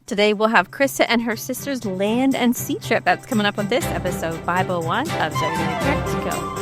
Today we'll have Krysta and her sister's land and sea trip. That's coming up on this episode 501 of WW Go.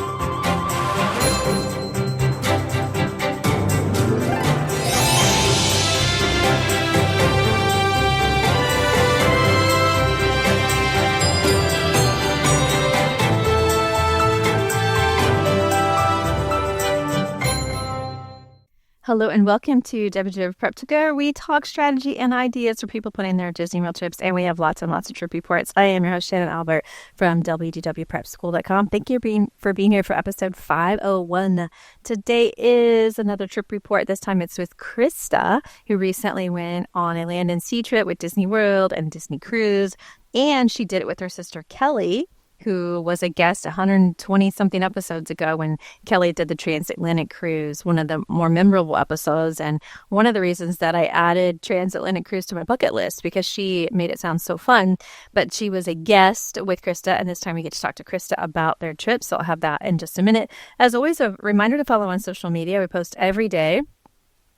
Hello and welcome to WW Prep to Go. We talk strategy and ideas for people planning their Disney World trips, and we have lots and lots of trip reports. I am your host, Shannon Albert from WDWPrepSchool.com. Thank you for being here for episode 501. Today is another trip report. This time it's with Krysta, who recently went on a land and sea trip with Disney World and Disney Cruise, and she did it with her sister Kelly, who was a guest 120-something episodes ago when Kelly did the transatlantic cruise, one of the more memorable episodes. And one of the reasons that I added transatlantic cruise to my bucket list, because she made it sound so fun. But she was a guest with Krysta, and this time we get to talk to Krysta about their trip. So I'll have that in just a minute. As always, a reminder to follow on social media. We post every day,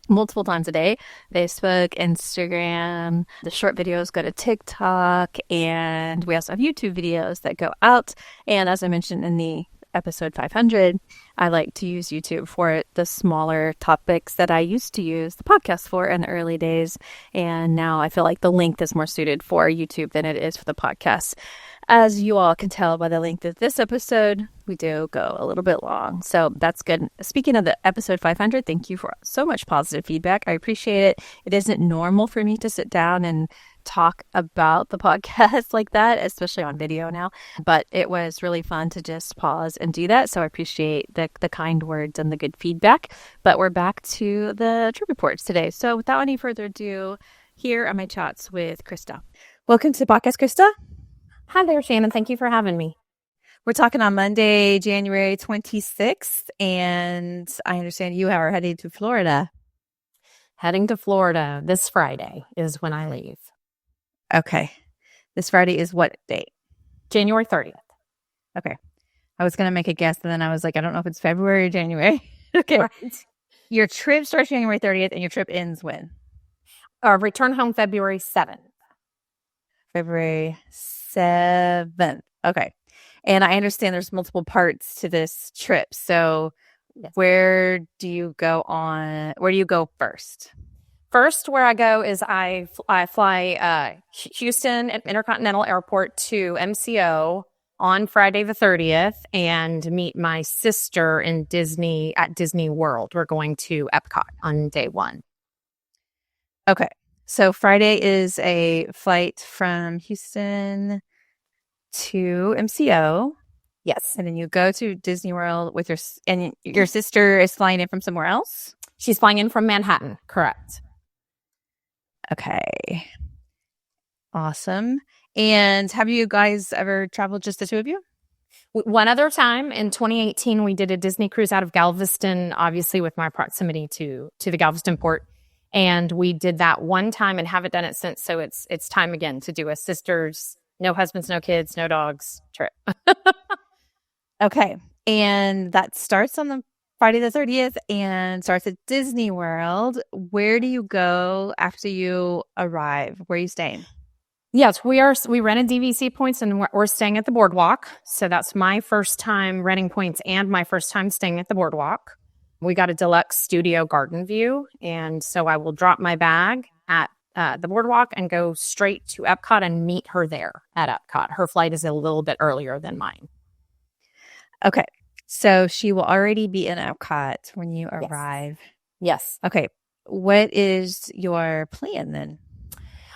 multiple times a day: Facebook, Instagram. The short videos go to TikTok, and we also have YouTube videos that go out. And as I mentioned in the episode 500, I like to use YouTube for the smaller topics that I used to use the podcast for in the early days. And now I feel like the length is more suited for YouTube than it is for the podcast. As you all can tell by the length of this episode, we do go a little bit long. So that's good. Speaking of the episode 500, thank you for so much positive feedback. I appreciate it. It isn't normal for me to sit down and talk about the podcast like that, especially on video now. But it was really fun to just pause and do that. So I appreciate the kind words and the good feedback. But we're back to the trip reports today. So without any further ado, here are my chats with Krysta. Welcome to the podcast, Krysta. Hi there, Shannon. Thank you for having me. We're talking on Monday, January 26th, and I understand you are heading to Florida. Heading to Florida this Friday is when I leave. Okay. This Friday is what date? January 30th. Okay. I was going to make a guess, and then I was like, I don't know if it's February or January. Okay. Right. Your trip starts January 30th, and your trip ends when? Return home February 7th. February 7th. Okay. And I understand there's multiple parts to this trip. So yes. Where do you go first? First, where I go is I fly Houston Intercontinental Airport to MCO on Friday the 30th and meet my sister at Disney World. We're going to EPCOT on day one. Okay. So Friday is a flight from Houston to MCO. Yes. And then you go to Disney World with your sister is flying in from somewhere else? She's flying in from Manhattan. Correct. Okay. Awesome. And have you guys ever traveled just the two of you? One other time in 2018, we did a Disney cruise out of Galveston, obviously with my proximity to the Galveston port. And we did that one time and haven't done it since. So it's time again to do a sisters, no husbands, no kids, no dogs trip. Okay. And that starts on the Friday the 30th and starts at Disney World. Where do you go after you arrive? Where are you staying? Yes, we rented DVC points and we're staying at the BoardWalk. So that's my first time renting points and my first time staying at the BoardWalk. We got a deluxe studio garden view. And so I will drop my bag at the BoardWalk and go straight to EPCOT and meet her there at EPCOT. Her flight is a little bit earlier than mine. Okay. So she will already be in EPCOT when you arrive. Yes. Okay. What is your plan then?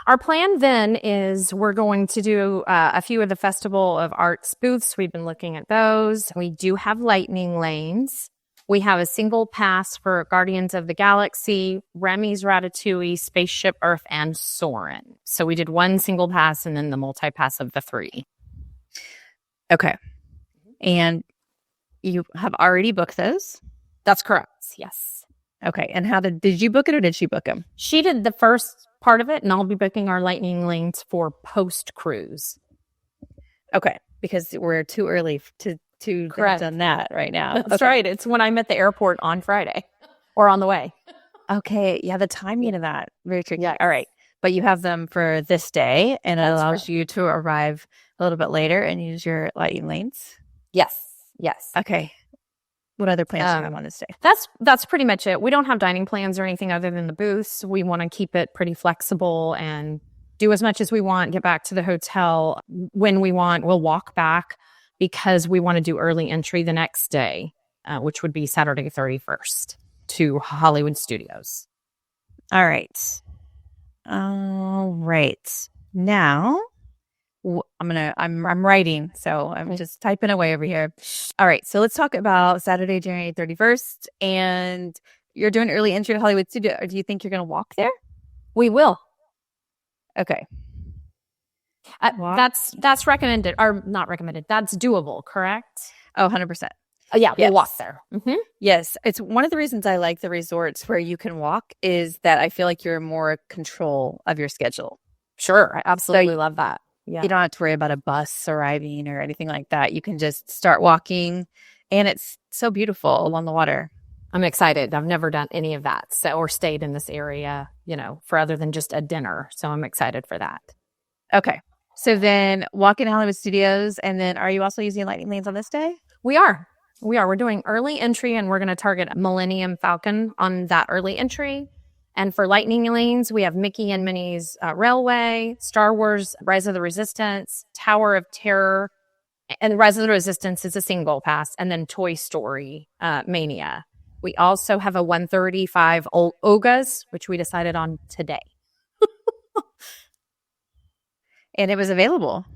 Our plan then is we're going to do a few of the Festival of Arts booths. We've been looking at those. We do have lightning lanes. We have a single pass for Guardians of the Galaxy, Remy's Ratatouille, Spaceship Earth, and Soarin'. So we did one single pass and then the multi-pass of the three. Okay. And you have already booked those? That's correct. Yes. Okay. And how did you book it or did she book them? She did the first part of it, and I'll be booking our lightning lanes for post-cruise. Okay. Because we're too early to have done that right now. That's right. It's when I'm at the airport on Friday or on the way. Okay. Yeah, the timing of that. Very tricky. Yeah. All right. but you have them for this day, and it That's allows right. you to arrive a little bit later and use your lightning lanes. Yes. Yes. Okay. What other plans do you have on this day? That's pretty much it. We don't have dining plans or anything other than the booths. We want to keep it pretty flexible and do as much as we want, get back to the hotel when we want. We'll walk back because we want to do early entry the next day, which would be Saturday 31st to Hollywood Studios. All right. All right. Now I'm writing, so I'm just typing away over here. All right. So let's talk about Saturday, January 31st, and you're doing early entry to Hollywood Studio. Do you think you're going to walk there? We will. Okay. That's recommended, or not recommended. That's doable, correct? Oh, 100%. Yeah, Yes. we'll walk there. Mm-hmm. Yes. It's one of the reasons I like the resorts where you can walk is that I feel like you're more control of your schedule. Sure. I absolutely love that. Yeah. You don't have to worry about a bus arriving or anything like that. You can just start walking, and it's so beautiful along the water. I'm excited. I've never done any of that, or stayed in this area, for other than just a dinner. So I'm excited for that. Okay. So then walking to Hollywood Studios, and then are you also using lightning lanes on this day? We are. We're doing early entry, and we're going to target Millennium Falcon on that early entry. And for lightning lanes, we have Mickey and Minnie's Railway, Star Wars, Rise of the Resistance, Tower of Terror, and Rise of the Resistance is a single pass, and then Toy Story Mania. We also have a 135 Ogas, which we decided on today. And it was available.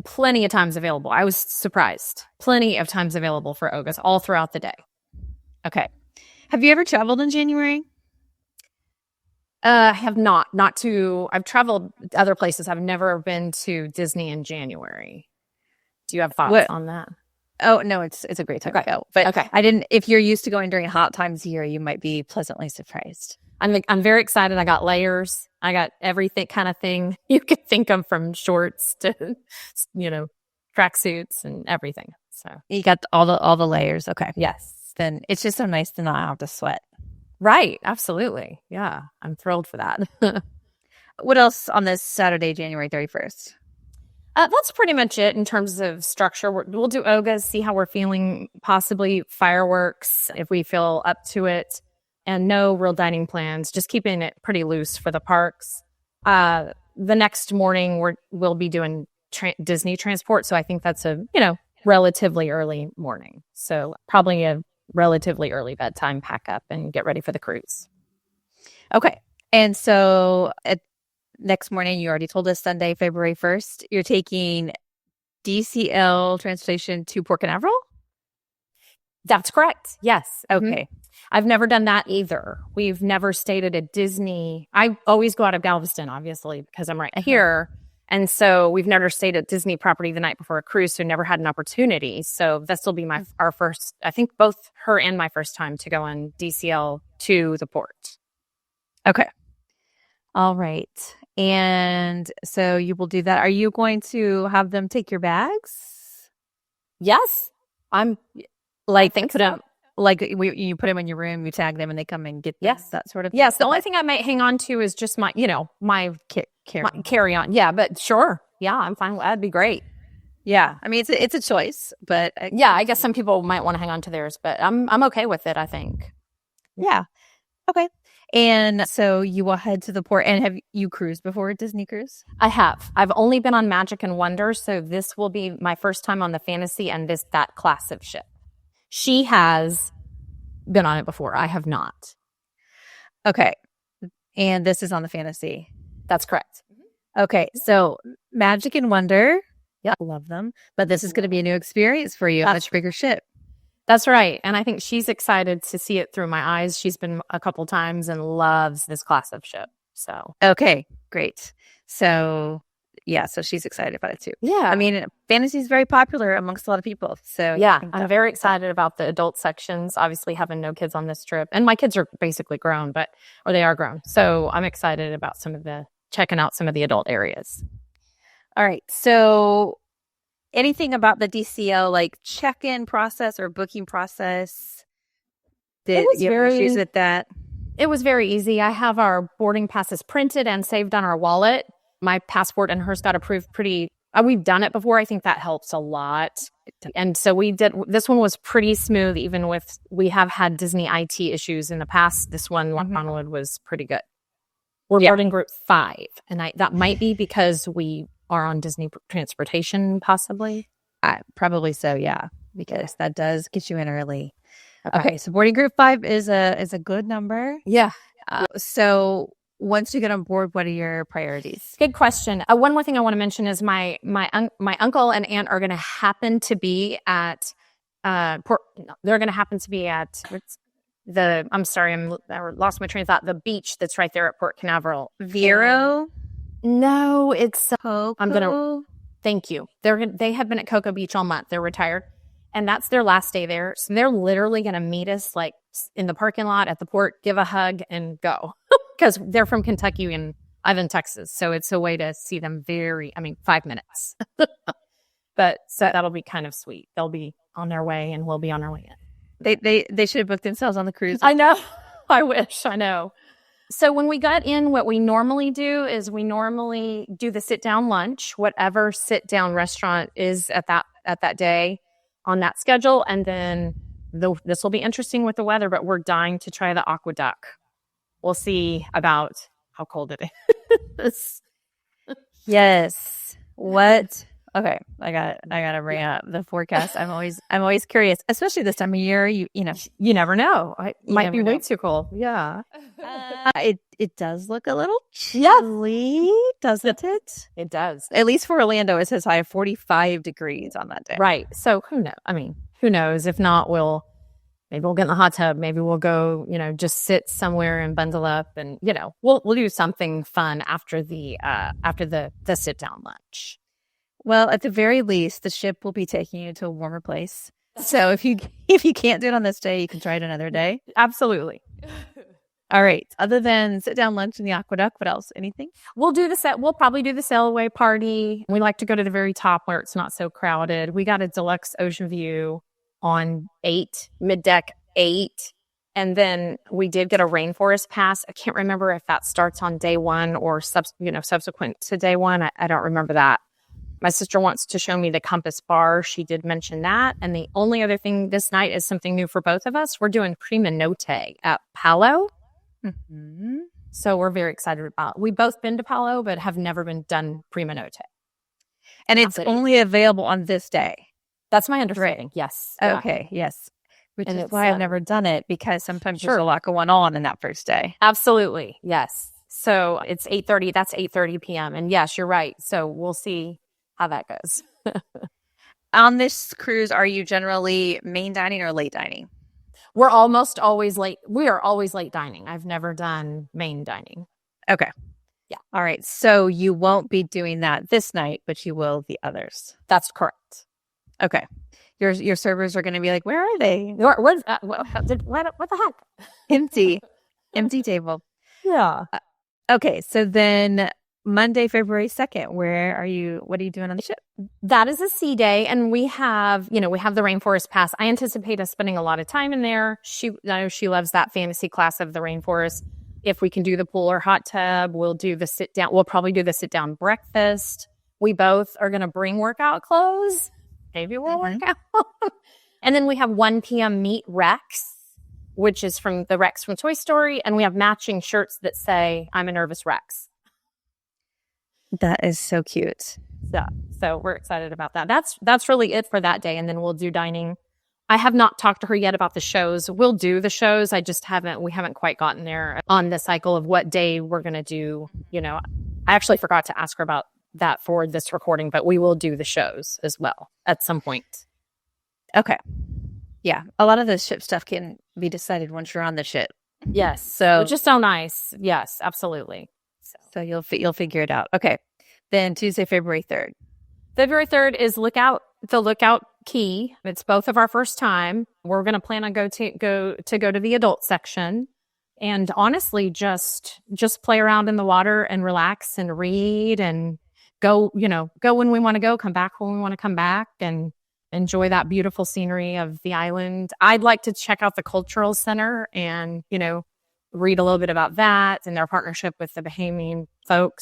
Plenty of times available. I was surprised. Plenty of times available for Ogas all throughout the day. Okay. Have you ever traveled in January? I have not. I've traveled other places. I've never been to Disney in January. Do you have thoughts on that? Oh, no, it's a great time to go. But okay. I didn't, if you're used to going during hot times here, you might be pleasantly surprised. I'm very excited. I got layers. I got everything kind of thing you could think of, from shorts to, tracksuits and everything. So you got all the layers. Okay. Yes. Then it's just so nice to not have to sweat. Right. Absolutely. Yeah. I'm thrilled for that. What else on this Saturday, January 31st? That's pretty much it in terms of structure. We'll do Ogas, see how we're feeling, possibly fireworks if we feel up to it, and no real dining plans, just keeping it pretty loose for the parks. The next morning, we'll be doing Disney transport, so I think that's a relatively early morning. So probably a relatively early bedtime, pack up and get ready for the cruise. Okay. And so next morning, you already told us Sunday, February 1st, you're taking DCL transportation to Port Canaveral? That's correct. Yes. Okay. Mm-hmm. I've never done that either. We've never stayed at a Disney. I always go out of Galveston, obviously, because I'm right here. And so we've never stayed at Disney property the night before a cruise, so never had an opportunity. So this will be our first, I think both her and my first time to go on DCL to the port. Okay. All right. And so you will do that. Are you going to have them take your bags? Yes. I'm like, think so. Like you put them in your room, you tag them, and they come and get them, that sort of thing? Yes. The only thing I might hang on to is just my, my carry on. Yeah, but sure. Yeah, I'm fine. That'd be great. Yeah. I mean, it's a choice, but I guess some people might want to hang on to theirs, but I'm okay with it, I think. Yeah. Okay. And so you will head to the port. And have you cruised before, Disney cruise? I have. I've only been on Magic and Wonder, so this will be my first time on the Fantasy and that class of ship. She has been on it before. I have not. Okay. And this is on the Fantasy. That's correct. Okay. So Magic and Wonder. Yeah. Love them. But this is going to be a new experience for you. A much bigger ship. That's right. And I think she's excited to see it through my eyes. She's been a couple times and loves this class of ship. So. Okay. Great. So so she's excited about it too. Yeah. I mean, fantasy is very popular amongst a lot of people. So yeah, I'm very excited about the adult sections, obviously having no kids on this trip. And my kids are basically grown, or they are grown. So I'm excited about checking out some of the adult areas. All right. So anything about the DCL, like check-in process or booking process? Did you have issues with that? It was very easy. I have our boarding passes printed and saved on our wallet. My passport and hers got approved pretty. We've done it before. I think that helps a lot. And so we did. This one was pretty smooth, even with we have had Disney IT issues in the past. This one, Onward, was pretty good. We're boarding group 5, and that might be because we are on Disney transportation, possibly. Probably so, yeah, because that does get you in early. Okay, so boarding group 5 is a good number. Yeah. So once you get on board, what are your priorities? Good question. One more thing I want to mention is my uncle and aunt are going to happen to be at they're going to happen to be at I'm sorry, I lost my train of thought. The beach that's right there at Port Canaveral. Vero? No, it's Coco? Thank you. They have been at Cocoa Beach all month. They're retired. And that's their last day there. So they're literally going to meet us like in the parking lot at the port, give a hug, and go. Because they're from Kentucky and I'm in Texas. So it's a way to see them 5 minutes. But so that'll be kind of sweet. They'll be on their way and we'll be on our way in. They should have booked themselves on the cruise. I know. I wish. I know. So when we got in, what we normally do is we normally do the sit-down lunch, whatever sit-down restaurant is at that day on that schedule. And then this will be interesting with the weather, but we're dying to try the aqueduct. We'll see about how cold it is. Yes. What? Okay, I gotta bring up the forecast. I'm always curious, especially this time of year. You never know. It might be way too cold. Yeah. It does look a little chilly, doesn't it? It does. At least for Orlando, it says high of 45 degrees on that day. Right. So who knows? Who knows? If not, maybe we'll get in the hot tub. Maybe we'll go, just sit somewhere and bundle up, and we'll do something fun after the sit down lunch. Well, at the very least, the ship will be taking you to a warmer place. So if you can't do it on this day, you can try it another day. Absolutely. All right. Other than sit down lunch in the aqueduct, what else? Anything? We'll probably do the sail away party. We like to go to the very top where it's not so crowded. We got a deluxe ocean view on 8, mid-deck 8. And then we did get a rainforest pass. I can't remember if that starts on day 1 or subsequent to day 1. I don't remember that. My sister wants to show me the Compass Bar. She did mention that. And the only other thing this night is something new for both of us. We're doing Prima Notte at Palo. Mm-hmm. So we're very excited about it. We've both been to Palo, but have never been done Prima Notte. And it's only available on this day. That's my understanding. Right. Yes. Okay. Yeah. Yes. Which is why I've never done it, because sometimes there's a lot going on in that first day. Absolutely. Yes. So it's 8:30. That's 8:30 p.m. And yes, you're right. So we'll see how that goes. On this cruise, are you generally main dining or late dining? We're almost always late. We are always late dining. I've never done main dining. Okay. Yeah. All right. So you won't be doing that this night, but you will the others. That's correct. Okay. Your servers are going to be like, where are they? What the heck? Empty table. Yeah. Okay. So then Monday, February 2nd, what are you doing on the ship? That is a sea day, and we have the Rainforest Pass. I anticipate us spending a lot of time in there. I know she loves that fantasy class of the rainforest. If we can do the pool or hot tub, we'll do the sit down. We'll probably do the sit down breakfast. We both are going to bring workout clothes. Maybe we'll work out. And then we have 1 p.m. meet Rex, which is from the Rex from Toy Story, and we have matching shirts that say "I'm a nervous Rex." That is so cute. Yeah. So we're excited about that. That's really it for that day. And then we'll do dining. I have not talked to her yet about the shows. We'll do the shows. We haven't quite gotten there on the cycle of what day we're going to do. I actually forgot to ask her about that for this recording, but we will do the shows as well at some point. Okay. Yeah. A lot of the ship stuff can be decided once you're on the ship. Yes. So which is so nice. Yes, absolutely. So you'll figure it out. Okay. Then Tuesday, February 3rd. February 3rd is Lookout Cay. It's both of our first time. We're going to plan on go to the adult section, and honestly just play around in the water and relax and read and go when we want to go, come back when we want to come back, and enjoy that beautiful scenery of the island. I'd like to check out the cultural center and, read a little bit about that and their partnership with the Bahamian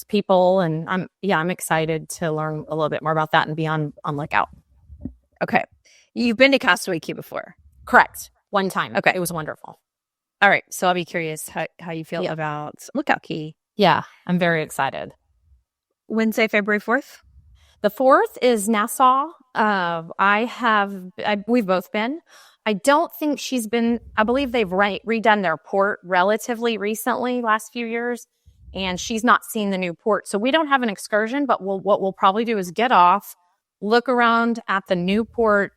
people. And I'm excited to learn a little bit more about that and be on Lookout. Okay. You've been to Castaway Cay before? Correct. One time. Okay. It was wonderful. All right. So I'll be curious how you feel about Lookout Cay. Yeah, I'm very excited. Wednesday, February 4th? The 4th is Nassau. We've both been. I don't think she's been. I believe they've redone their port relatively recently, last few years, and she's not seen the new port. So we don't have an excursion, but what we'll probably do is get off, look around at the new port,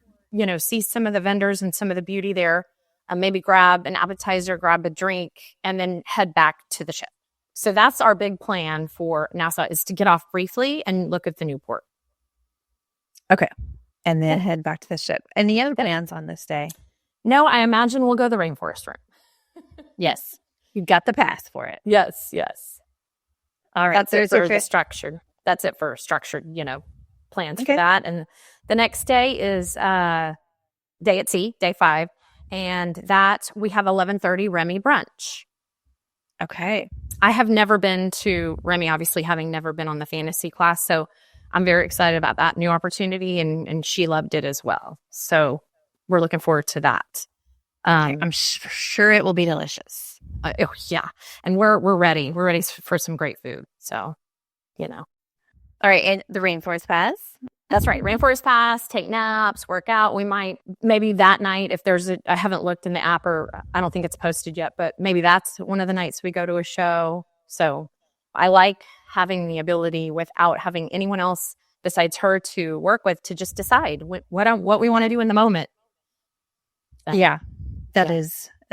see some of the vendors and some of the beauty there, maybe grab an appetizer, grab a drink, and then head back to the ship. So that's our big plan for Nassau, is to get off briefly and look at the new port. Okay. And then head back to the ship. Any other plans on this day? No, I imagine we'll go to the rainforest room. Yes. You got the pass for it. Yes. All right. That's it for the structured. That's it for structured, plans for that. And the next day is day at sea, day 5. And that we have 11:30 Remy brunch. Okay. I have never been to Remy, obviously having never been on the fantasy class. So I'm very excited about that new opportunity, and she loved it as well. So we're looking forward to that. I'm sure it will be delicious. Yeah. And we're ready. We're ready for some great food. So, All right. And the Rainforest Pass? That's right. Rainforest Pass, take naps, work out. We might, maybe that night, if I haven't looked in the app, or I don't think it's posted yet, but maybe that's one of the nights we go to a show. So I like having the ability, without having anyone else besides her to work with, to just decide what we want to do in the moment. Yeah, that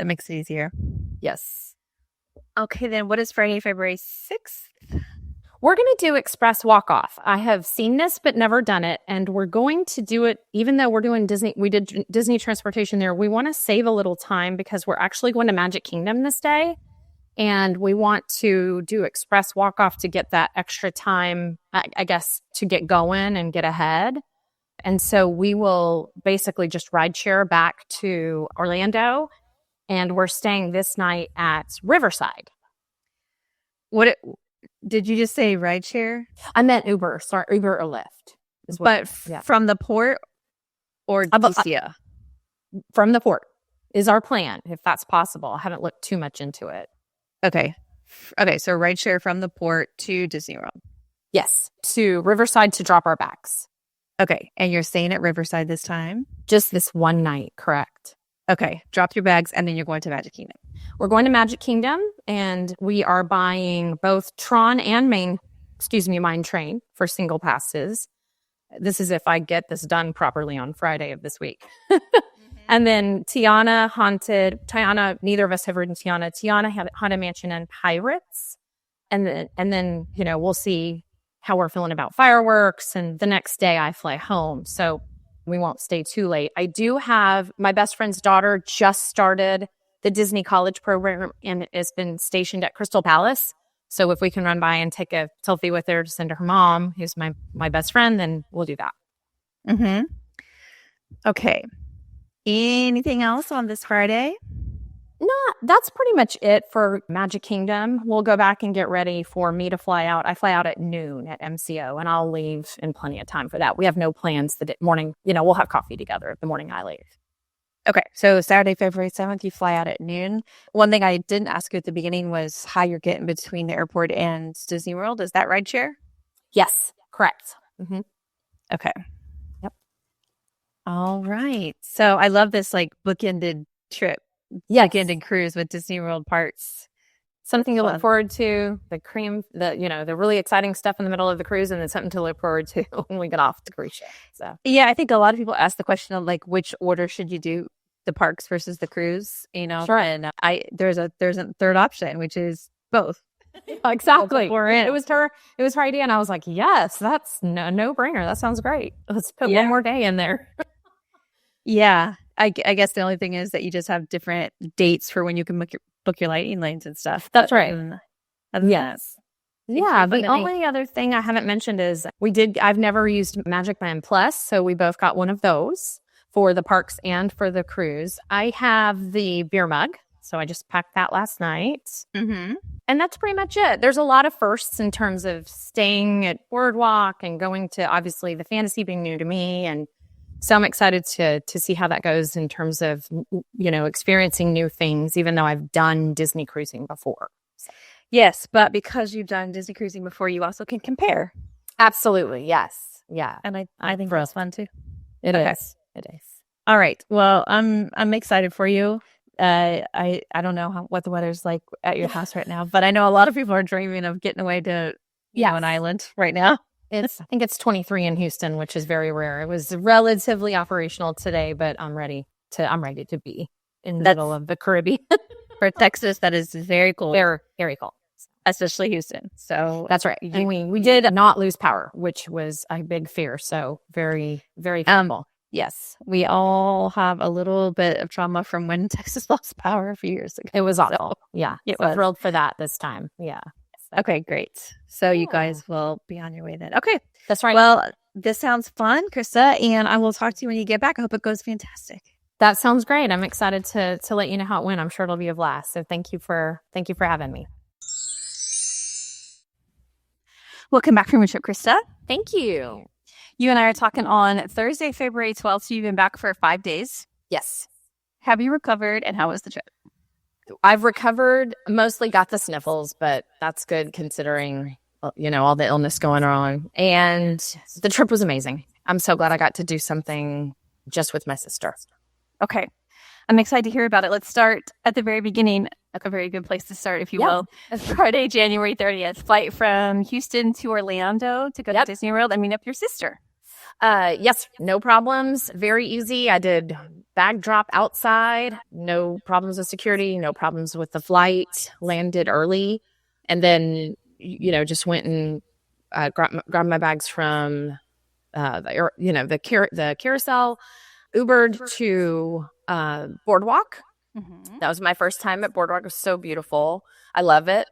makes it easier. Yes. Okay, then what is Friday, February 6th? We're going to do express walk-off. I have seen this but never done it, and we're going to do it even though we're doing Disney. We did Disney transportation there. We want to save a little time because we're actually going to Magic Kingdom this day, and we want to do express walk-off to get that extra time, I guess, to get going and get ahead. And so we will basically just ride share back to Orlando, and we're staying this night at Riverside. Did you just say rideshare? I meant Uber. Sorry, Uber or Lyft. From the port or DCA? From the port is our plan, if that's possible. I haven't looked too much into it. Okay, so rideshare from the port to Disney World. Yes, to Riverside to drop our bags. Okay, and you're staying at Riverside this time? Just this one night, correct. Okay, drop your bags, and then you're going to Magic Kingdom. We're going to Magic Kingdom, and we are buying both Tron and Mine Train for single passes. This is if I get this done properly on Friday of this week. And then Tiana, neither of us have ridden Tiana. Tiana had Haunted Mansion and Pirates. And then, we'll see how we're feeling about fireworks. And the next day I fly home. So we won't stay too late. I do have my best friend's daughter just started the Disney College program and has been stationed at Crystal Palace. So if we can run by and take a selfie with her to send to her mom, who's my best friend, then we'll do that. Mm-hmm. Okay. Anything else on this Friday? No, that's pretty much it for Magic Kingdom. We'll go back and get ready for me to fly out. I fly out at noon at MCO, and I'll leave in plenty of time for that. We have no plans the morning. We'll have coffee together the morning I leave. Okay, so Saturday, February 7th, you fly out at noon. One thing I didn't ask you at the beginning was how you're getting between the airport and Disney World. Is that rideshare? Yes, correct. Mm-hmm. Okay. Yep. All right. So I love this bookended trip. Yes. Bookended cruise with Disney World parks. Something to look forward to. The really exciting stuff in the middle of the cruise, and then something to look forward to when we get off the cruise ship. So yeah, I think a lot of people ask the question of which order should you do the parks versus the cruise? Sure. And there's a third option, which is both. Exactly. It was her idea, and I was like, yes, that's no brainer. That sounds great. Let's put one more day in there. Yeah. I guess the only thing is that you just have different dates for when you can book your lighting lanes and stuff. That's right. Yes. Yeah. The only other thing I haven't mentioned is I've never used Magic Band Plus, so we both got one of those for the parks and for the cruise. I have the beer mug, So I just packed that last night. Mm-hmm. And that's pretty much it. There's a lot of firsts in terms of staying at BoardWalk and going to, obviously, the fantasy being new to me. And so I'm excited to see how that goes in terms of, experiencing new things, even though I've done Disney cruising before. Yes, but because you've done Disney cruising before, you also can compare. Absolutely. Yes. Yeah. And I think that's fun too. It is. It is. All right. Well, I'm excited for you. I don't know what the weather's like at your house right now, but I know a lot of people are dreaming of getting away to an island right now. I think it's 23 in Houston, which is very rare. It was relatively operational today, but I'm ready to be in the middle of the Caribbean. For Texas, that is very cool. Very, very cool. Especially Houston. So that's right. We did not lose power, which was a big fear. So very, very thankful. Yes, we all have a little bit of trauma from when Texas lost power a few years ago. It was awful. Yeah. It was. Thrilled for that this time. Yeah. Okay, great. So you guys will be on your way then. Okay. That's right. Well, this sounds fun, Krysta, and I will talk to you when you get back. I hope it goes fantastic. That sounds great. I'm excited to let you know how it went. I'm sure it'll be a blast. So thank you for having me. Welcome back from your trip, Krysta. Thank you. You and I are talking on Thursday, February 12th. So you've been back for 5 days. Yes. Have you recovered, and how was the trip? I've recovered, mostly got the sniffles, but that's good considering, all the illness going on. And the trip was amazing. I'm so glad I got to do something just with my sister. Okay. I'm excited to hear about it. Let's start at the very beginning. A very good place to start, if you will. Friday, January 30th. Flight from Houston to Orlando to go to Disney World and meet up with your sister. Yes, no problems. Very easy. I did bag drop outside. No problems with security. No problems with the flight. Landed early. And then, just went and grabbed my bags from the carousel. Ubered to BoardWalk. Mm-hmm. That was my first time at BoardWalk. It was so beautiful. I love it.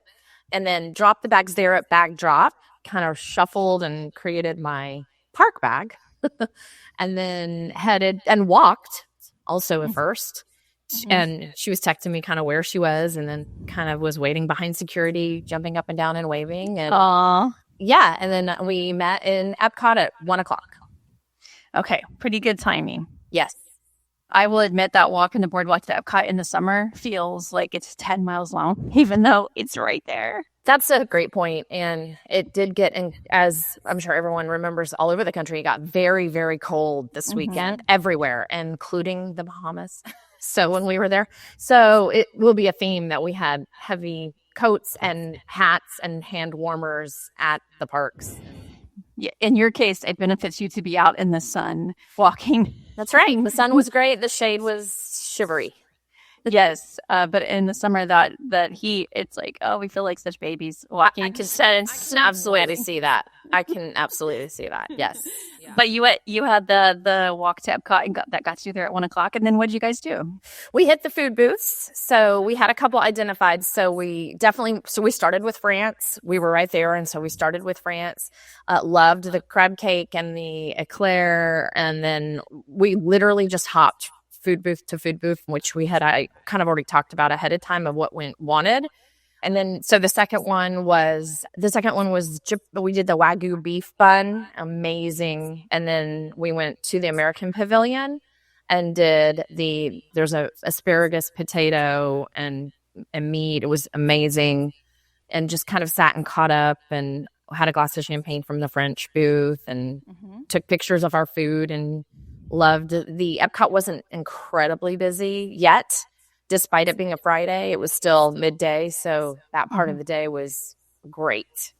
And then dropped the bags there at bag drop, kind of shuffled and created my park bag. And then headed and walked also at first. Mm-hmm. And she was texting me kind of where she was, and then kind of was waiting behind security, jumping up and down and waving. And aww. Yeah. And then we met in EPCOT at 1:00. Okay. Pretty good timing. Yes. I will admit that walking the boardwalk to Epcot in the summer feels like it's 10 miles long, even though it's right there. That's a great point. And it did get, as I'm sure everyone remembers, all over the country, it got very, very cold this weekend, everywhere, including the Bahamas. So when we were there. So it will be a theme that we had heavy coats and hats and hand warmers at the parks. Yeah, in your case, it benefits you to be out in the sun walking. That's right. The sun was great. The shade was shivery. Yes, but in the summer, that heat, it's like, we feel like such babies walking. I can absolutely see that. I can absolutely see that. Yes. Yeah. But you had the walk to Epcot and got you there at 1:00. And then what did you guys do? We hit the food booths. So we had a couple identified. So we started with France. We were right there. And so we started with France. Loved the crab cake and the eclair. And then we literally just hopped food booth to food booth, which I kind of already talked about ahead of time of what we wanted. And then, so the second one was we did the Wagyu beef bun, amazing. And then we went to the American Pavilion and did there's a asparagus, potato, and meat. It was amazing. And just kind of sat and caught up and had a glass of champagne from the French booth and took pictures of our food and loved the Epcot. Wasn't incredibly busy yet. Despite it being a Friday, it was still midday. So that part of the day was great.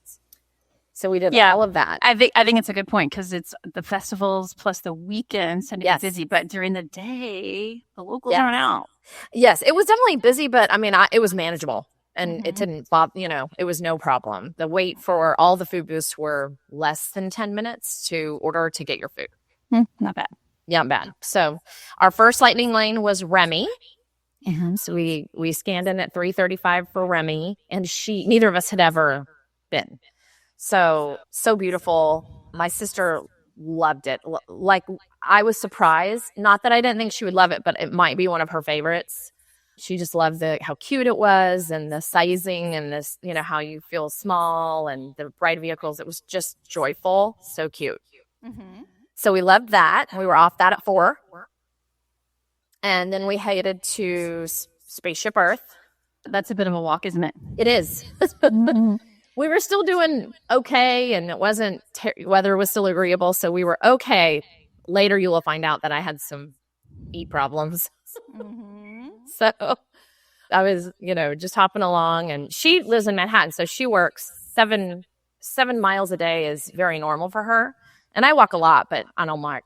So we did all of that. I think it's a good point because it's the festivals plus the weekends and it's busy. But during the day, the locals aren't out. Yes, it was definitely busy, but I mean, it was manageable and it didn't bother, it was no problem. The wait for all the food booths were less than 10 minutes to order to get your food. Not bad. Yeah, not bad. So our first lightning lane was Remy. So we scanned in at 3:35 for Remy, and neither of us had ever been. So beautiful. My sister loved it. Like, I was surprised. Not that I didn't think she would love it, but it might be one of her favorites. she just loved how cute it was and the sizing and this, how you feel small and the ride vehicles. It was just joyful. So cute. Mm-hmm. So we loved that. We were off that at 4. And then we headed to Spaceship Earth. That's a bit of a walk, isn't it? It is. We were still doing okay, and it wasn't weather was still agreeable, so we were okay. Later, you will find out that I had some eat problems. Mm-hmm. So I was, just hopping along, and she lives in Manhattan, so she works 7 miles a day is very normal for her. And I walk a lot, but I don't walk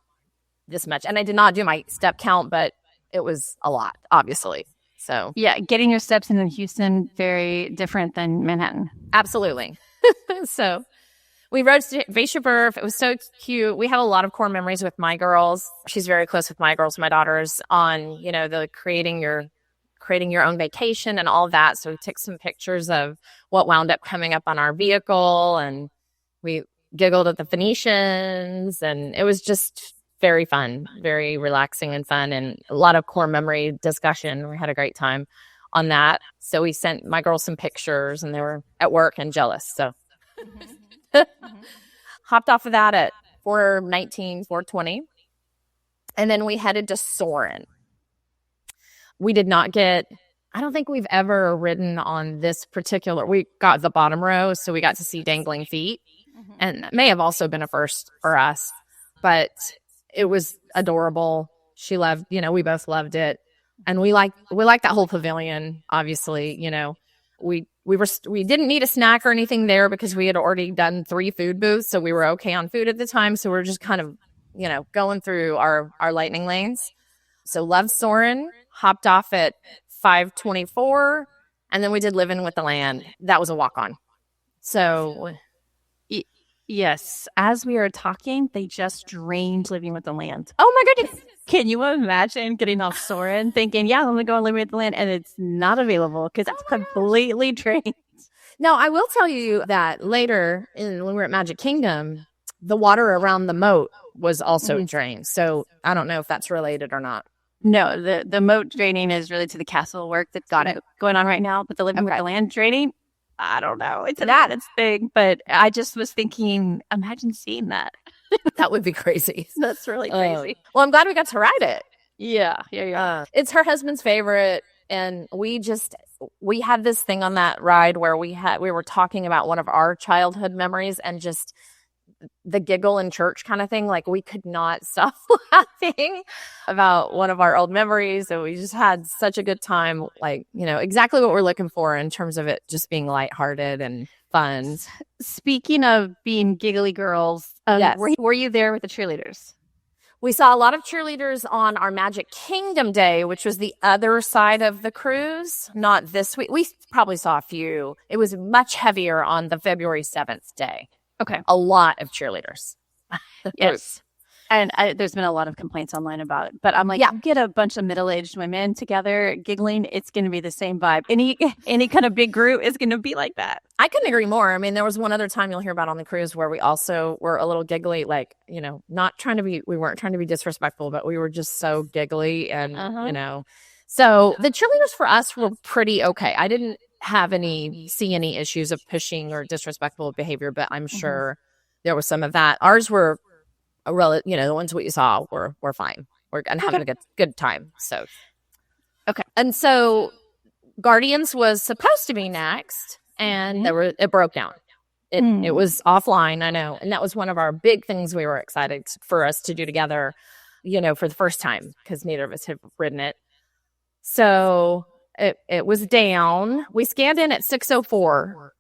this much. And I did not do my step count, but it was a lot, obviously. So yeah, getting your steps in Houston, very different than Manhattan. Absolutely. So we rode Spaceship Earth. It was so cute. We have a lot of core memories with my girls. She's very close with my girls, my daughters, on, the creating your own vacation and all of that. So we took some pictures of what wound up coming up on our vehicle, and we giggled at the Phoenicians, and it was just very fun, very relaxing and fun, and a lot of core memory discussion. We had a great time on that. So we sent my girls some pictures, and they were at work and jealous. So hopped off of that at 4:20. And then we headed to Soarin'. We did not I don't think we've ever ridden on this particular, we got the bottom row, so we got to see dangling feet. Mm-hmm. And that may have also been a first for us, but it was adorable. She loved, we both loved it. And we like that whole pavilion, obviously. We didn't need a snack or anything there because we had already done 3 food booths, so we were okay on food at the time. So we're just kind of, going through our lightning lanes. So loved Soarin', hopped off at 5:24, and then we did Living with the Land. That was a walk-on. So yes, as we were talking, they just drained Living with the Land. Oh my goodness. Can you imagine getting off Soarin', thinking, yeah, I'm going to go on Living with the Land, and it's not available because it's completely drained. Now, I will tell you that later, when we were at Magic Kingdom, the water around the moat was also drained. So I don't know if that's related or not. No, the moat draining is related to the castle work that's going on right now. But the Living with the Land draining, I don't know. It's big. But I just was thinking, imagine seeing that. That would be crazy. That's really crazy. Well, I'm glad we got to ride it. Yeah. It's her husband's favorite. And we had this thing on that ride where we were talking about one of our childhood memories, and just the giggle in church kind of thing. Like, we could not stop laughing about one of our old memories. And we just had such a good time. Like, exactly what we're looking for in terms of it just being lighthearted and fun. Speaking of being giggly girls, yes. Were you there with the cheerleaders? We saw a lot of cheerleaders on our Magic Kingdom day, which was the other side of the cruise, not this week. We probably saw a few. It was much heavier on the February 7th day. Okay. A lot of cheerleaders. Yes. And there's been a lot of complaints online about it. But I'm like, get a bunch of middle-aged women together giggling, it's going to be the same vibe. Any kind of big group is going to be like that. I couldn't agree more. I mean, there was one other time you'll hear about on the cruise where we also were a little giggly, like, we weren't trying to be disrespectful, but we were just so giggly and, So the cheerleaders for us were pretty okay. I didn't see any issues of pushing or disrespectful behavior, but I'm sure there was some of that. Ours were the ones we saw were fine. We're having a good time. So, okay. And so Guardians was supposed to be next, and it broke down. It was offline, I know. And that was one of our big things we were excited for us to do together, for the first time, because neither of us had ridden it. So it was down. We scanned in at 6:04.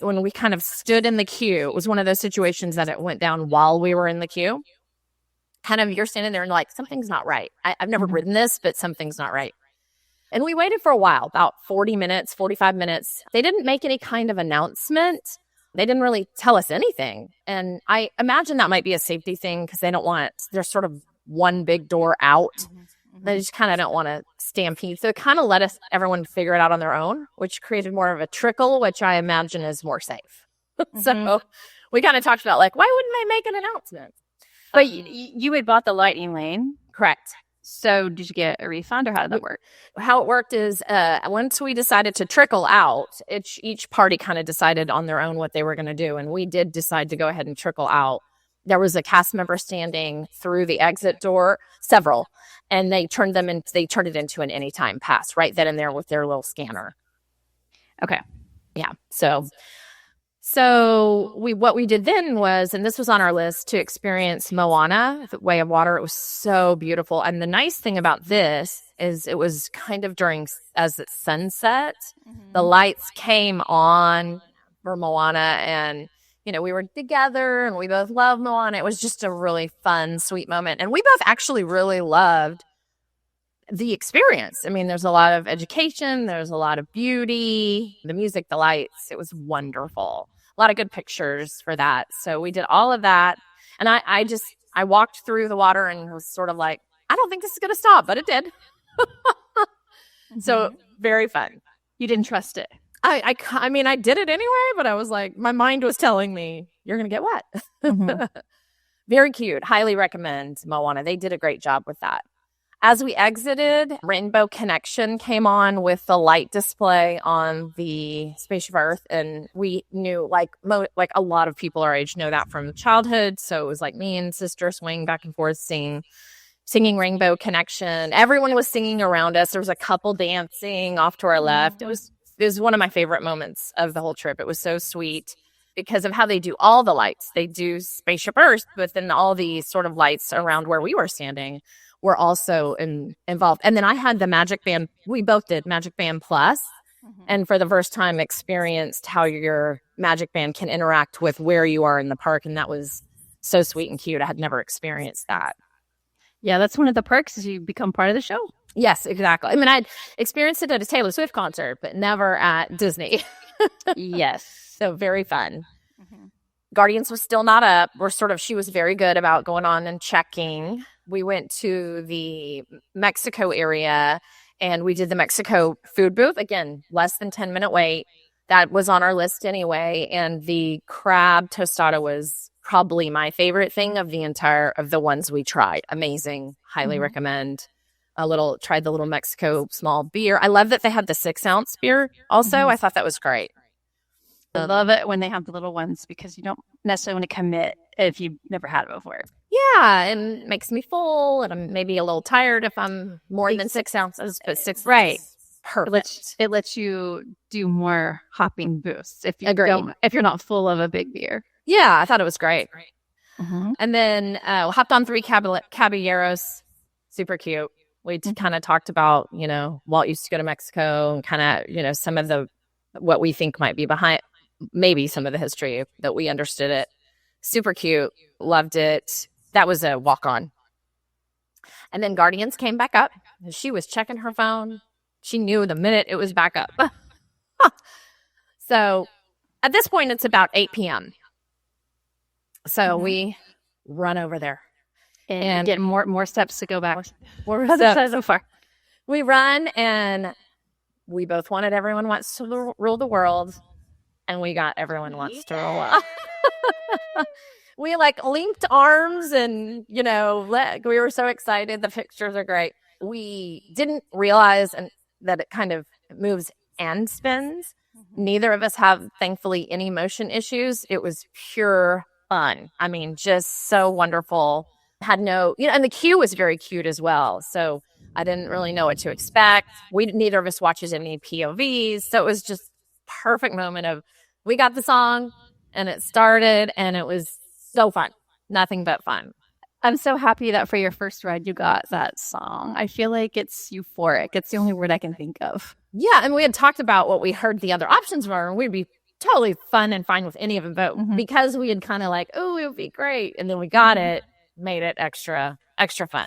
When we kind of stood in the queue, it was one of those situations that it went down while we were in the queue. Kind of, you're standing there and like, something's not right. I've never ridden this, but something's not right. And we waited for a while, about 40 minutes, 45 minutes. They didn't make any kind of announcement. They didn't really tell us anything. And I imagine that might be a safety thing because there's sort of one big door out. They just kind of don't want to stampede. So it kind of let everyone figure it out on their own, which created more of a trickle, which I imagine is more safe. So we kind of talked about, like, why wouldn't they make an announcement? But you had bought the lightning lane. Correct. So did you get a refund or how did that work? How it worked is once we decided to trickle out, each party kind of decided on their own what they were going to do. And we did decide to go ahead and trickle out. There was a cast member standing through the exit door, several, and they turned it into an anytime pass right then and there with their little scanner. Okay. Yeah. So what we did then was, and this was on our list, to experience Moana, the Way of Water. It was so beautiful. And the nice thing about this is it was kind of as it sunset, the lights came on for Moana, and, we were together and we both loved Moana. It was just a really fun, sweet moment. And we both actually really loved the experience. I mean, there's a lot of education, there's a lot of beauty, the music, the lights. It was wonderful. A lot of good pictures for that. So we did all of that. And I walked through the water and was sort of like, I don't think this is going to stop, but it did. So very fun. You didn't trust it. I mean, I did it anyway, but I was like, my mind was telling me, you're going to get wet. Very cute. Highly recommend Moana. They did a great job with that. As we exited, Rainbow Connection came on with the light display on the Spaceship Earth. And we knew, like a lot of people our age know that from childhood. So it was like me and sister swinging back and forth singing Rainbow Connection. Everyone was singing around us. There was a couple dancing off to our left. It was one of my favorite moments of the whole trip. It was so sweet because of how they do all the lights. They do Spaceship Earth, but then all the sort of lights around where we were standing were also involved. And then I had the Magic Band. We both did Magic Band Plus. And for the first time experienced how your Magic Band can interact with where you are in the park. And that was so sweet and cute. I had never experienced that. Yeah, that's one of the perks is you become part of the show. Yes, exactly. I mean, I'd experienced it at a Taylor Swift concert, but never at Disney. Yes. So very fun. Guardians was still not up. She was very good about going on and checking. We went to the Mexico area and we did the Mexico food booth. Again, less than 10-minute wait. That was on our list anyway. And the crab tostada was probably my favorite thing of the ones we tried. Amazing. Highly recommend. Tried the little Mexico small beer. I love that they had the 6-ounce beer also. I thought that was great. I love it when they have the little ones because you don't necessarily want to commit if you've never had it before. Yeah, and it makes me full, and I'm maybe a little tired if I'm more than 6 ounces, but 6 right. Perfect. It lets you do more hopping boosts if you're not full of a big beer. Yeah, I thought it was great. And then hopped on 3 Caballeros. Super cute. We kind of talked about, Walt used to go to Mexico and kind of, some of what we think might be behind, maybe some of the history that we understood it. Super cute. Loved it. That was a walk-on. And then Guardians came back up. And she was checking her phone. She knew the minute it was back up. So at this point, it's about 8 p.m. So we run over there. And get more steps to go back. More steps so far. We run, and we both wanted Everyone Wants to Rule the World, and we got Everyone Wants to Rule. We linked arms, and we were so excited. The pictures are great. We didn't realize that it kind of moves and spins. Neither of us have, thankfully, any motion issues. It was pure fun. I mean, just so wonderful. Had no, and the queue was very cute as well. So I didn't really know what to expect. Neither of us watches any POVs. So it was just perfect moment of, we got the song and it started and it was so fun. Nothing but fun. I'm so happy that for your first ride, you got that song. I feel like it's euphoric. It's the only word I can think of. Yeah. And we had talked about what we heard the other options were, and we'd be totally fun and fine with any of them. But because we had kind of oh, it would be great. And then we got it. Made it extra fun.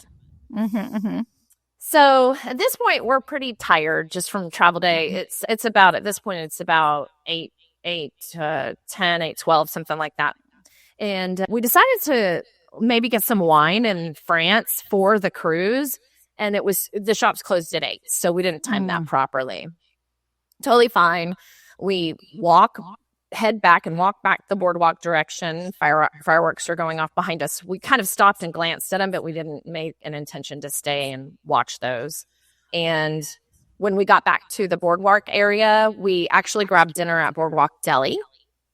So at this point, we're pretty tired just from travel day. It's about, at this point, it's about 8 to 10, 8:12, something like that. And we decided to maybe get some wine in France for the cruise. And the shops closed at 8. So we didn't time that properly. Totally fine. We walk head back and walk back the boardwalk direction. Fireworks are going off behind us. We kind of stopped and glanced at them, but we didn't make an intention to stay and watch those. And when we got back to the boardwalk area, we actually grabbed dinner at Boardwalk Deli.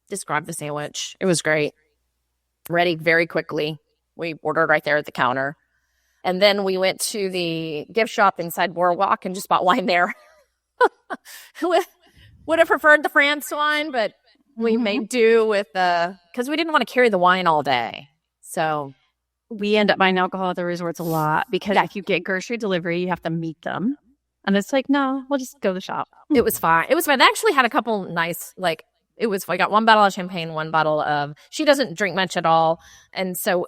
Just grabbed the sandwich. It was great. Ready very quickly. We ordered right there at the counter. And then we went to the gift shop inside Boardwalk and just bought wine there. Would have preferred the France wine, but we made do with because we didn't want to carry the wine all day. So we end up buying alcohol at the resorts a lot because if you get grocery delivery, you have to meet them. And it's like, no, we'll just go to the shop. It was fine. It was fine. They actually had a couple nice, I got one bottle of champagne, one bottle of, she doesn't drink much at all. And so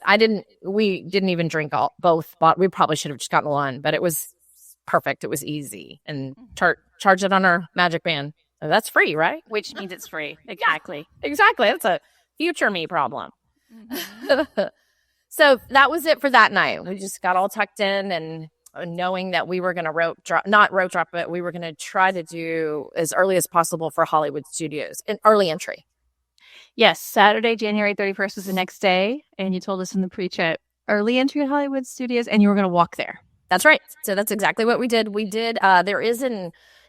we didn't even drink both. We probably should have just gotten one, but it was perfect. It was easy. And charge it on our Magic Band. That's free, right? Which means it's free. Exactly. Yeah, exactly. That's a future me problem. So that was it for that night. We just got all tucked in and knowing that we were going to not rope drop, but we were going to try to do as early as possible for Hollywood Studios, an early entry. Yes. Saturday, January 31st was the next day. And you told us in the pre-trip, early entry at Hollywood Studios, and you were going to walk there. That's right. So that's exactly what we did.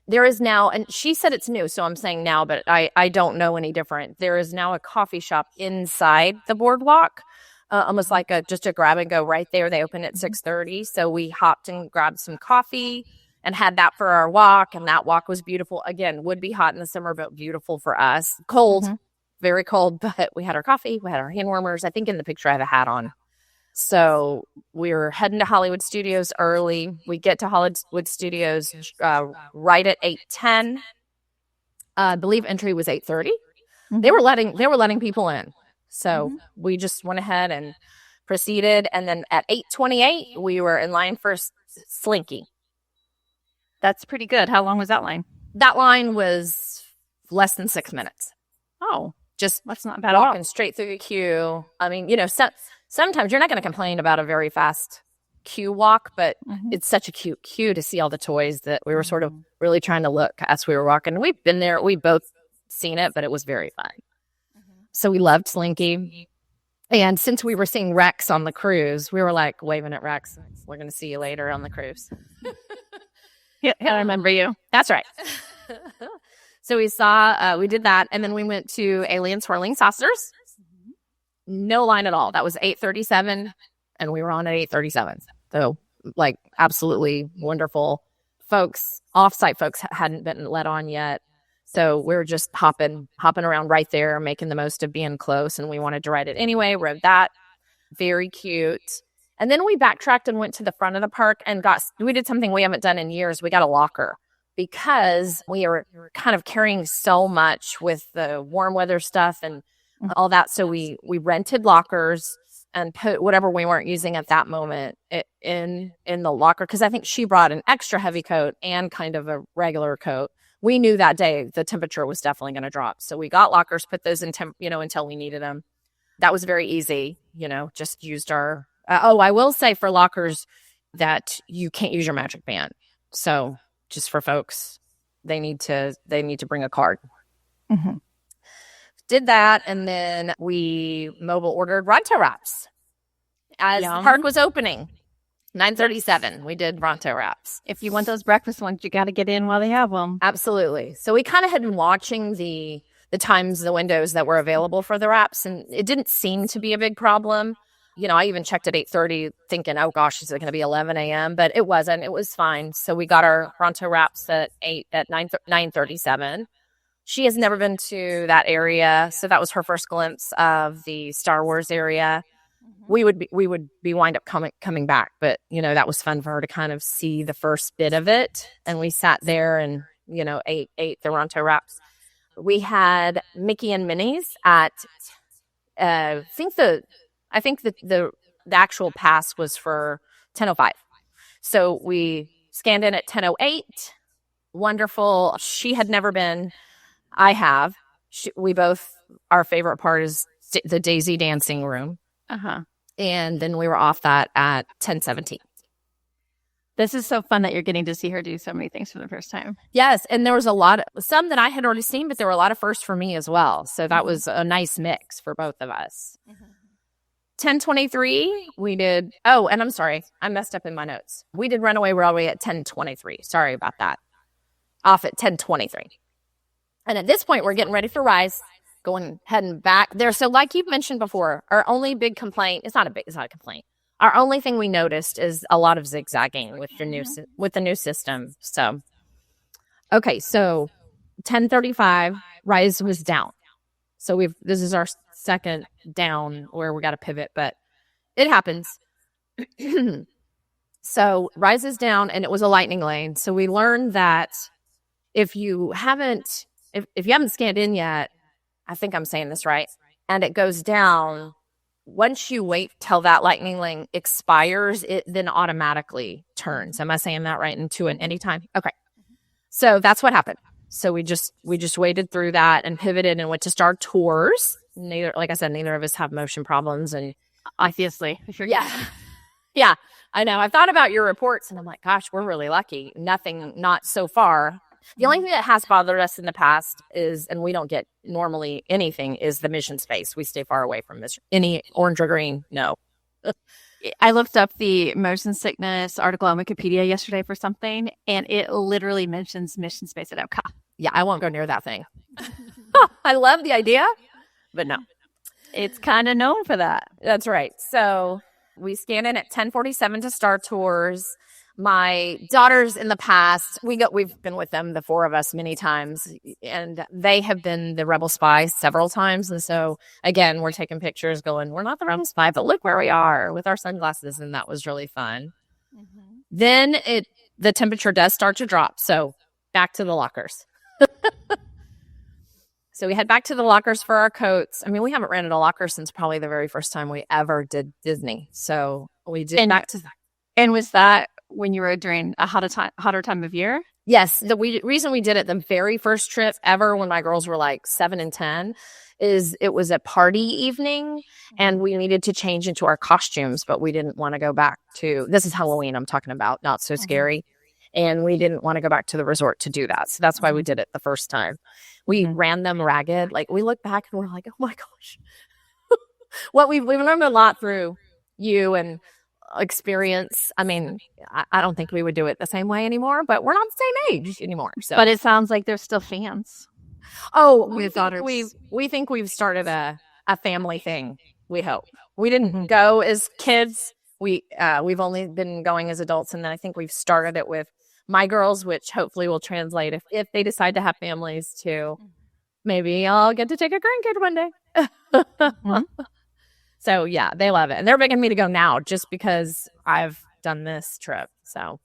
There is now, and she said it's new, so I'm saying now, but I don't know any different. There is now a coffee shop inside the boardwalk, almost like just a grab and go right there. They open at 6:30, so we hopped and grabbed some coffee and had that for our walk, and that walk was beautiful. Again, would be hot in the summer, but beautiful for us. Cold, very cold, but we had our coffee, we had our hand warmers. I think in the picture I have a hat on. So we were heading to Hollywood Studios early. We get to Hollywood Studios right at 8:10. I believe entry was 8:30. They were letting people in. So we just went ahead and proceeded. And then at 8:28, we were in line for Slinky. That's pretty good. How long was that line? That line was less than 6 minutes. Oh, that's not bad at walking all. Straight through the queue. I mean, sometimes you're not going to complain about a very fast queue walk, but it's such a cute queue to see all the toys that we were sort of really trying to look as we were walking. We've been there. We both seen it, but it was very fun. So we loved Slinky. And since we were seeing Rex on the cruise, we were like waving at Rex. We're going to see you later on the cruise. Yeah, I remember you. That's right. So we did that. And then we went to Alien Swirling Saucers. No line at all. That was 8:37, and we were on at 8:37. So, absolutely wonderful folks. Off-site folks hadn't been let on yet. So we were just hopping around right there, making the most of being close, and we wanted to ride it anyway. Rode that. Very cute. And then we backtracked and went to the front of the park and we did something we haven't done in years. We got a locker because we were kind of carrying so much with the warm weather stuff and all that. So we rented lockers and put whatever we weren't using at that moment in the locker. Cause I think she brought an extra heavy coat and kind of a regular coat. We knew that day the temperature was definitely going to drop. So we got lockers, put those in until we needed them. That was very easy, just used our, I will say for lockers that you can't use your Magic Band. So just for folks, they need to bring a card. Did that, and then we mobile ordered Ronto wraps as the park was opening. 9:37, we did Ronto wraps. If you want those breakfast ones, you got to get in while they have them. Absolutely. So we kind of had been watching the times, the windows that were available for the wraps, and it didn't seem to be a big problem. I even checked at 8:30 thinking, oh gosh, is it going to be 11 a.m.? But it wasn't. It was fine. So we got our Ronto wraps at 9:37. She has never been to that area, so that was her first glimpse of the Star Wars area. We would wind up coming back, but that was fun for her to kind of see the first bit of it. And we sat there and ate the Ronto wraps. We had Mickey and Minnie's at I think the actual pass was for 10:05. So we scanned in at 10:08. Wonderful. She had never been. I have. We both, our favorite part is the Daisy dancing room. And then we were off that at 10:17. This is so fun that you're getting to see her do so many things for the first time. Yes. And there was some that I had already seen, but there were a lot of firsts for me as well. So that was a nice mix for both of us. 10:23, we did. Oh, and I'm sorry. I messed up in my notes. We did Runaway Railway at 10:23. Sorry about that. Off at 10:23. And at this point, we're getting ready for Rise, heading back there. So like you mentioned before, our only big complaint, it's not a complaint. Our only thing we noticed is a lot of zigzagging with the new system. So, okay, so 10:35, Rise was down. So this is our second down where we got to pivot, but it happens. So Rise is down, and it was a lightning lane. So we learned that if you haven't scanned in yet, I think I'm saying this right, and it goes down. Once you wait till that lightning lane expires, it then automatically turns. Am I saying that right? Into an anytime? Okay. So that's what happened. So we just waded through that and pivoted and went to start tours. Like I said, neither of us have motion problems. And obviously. Yeah, I know. I thought about your reports and I'm like, gosh, we're really lucky. Not so far. The only thing that has bothered us in the past is, and we don't get normally anything, is the mission space. We stay far away from any orange or green. No. I looked up the motion sickness article on Wikipedia yesterday for something, and it literally mentions mission space at Epcot. Yeah, I won't go near that thing. I love the idea, but no. It's kind of known for that. That's right. So we scanned in at 10:47 to start tours. My daughters in the past, we've been with them, the four of us, many times, and they have been the Rebel Spy several times. And so, again, we're taking pictures going, we're not the Rebel Spy, but look where we are with our sunglasses, and that was really fun. Mm-hmm. Then the temperature does start to drop, so back to the lockers. So we head back to the lockers for our coats. I mean, we haven't rented a locker since probably the very first time we ever did Disney. So we did back to that. And was that when you were during a hotter time of year? Yes. The reason we did it the very first trip ever when my girls were like 7 and 10 is it was a party evening and we needed to change into our costumes, but we didn't want to go back to, this is Halloween I'm talking about, not so scary. And we didn't want to go back to the resort to do that. So that's why we did it the first time. We ran them ragged. Like we look back and we're like, oh my gosh. We've learned a lot through you and experience. I mean, I don't think we would do it the same way anymore, but we're not the same age anymore. So. But it sounds like they're still fans. Oh, we think we've started a family thing. We hope. We didn't go as kids. We've only been going as adults, and then I think we've started it with my girls, which hopefully will translate if they decide to have families too. Maybe I'll get to take a grandkid one day. Mm-hmm. So yeah, they love it. And they're begging me to go now just because I've done this trip. So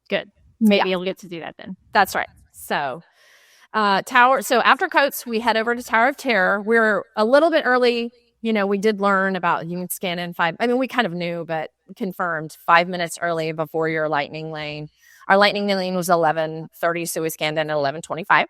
good. Maybe you'll get to do that then. That's right. So so after Coats, we head over to Tower of Terror. We're a little bit early. You know, we did learn about you can scan in we kind of knew, but confirmed 5 minutes early before your lightning lane. Our lightning lane was 11:30, so we scanned in at 11:25.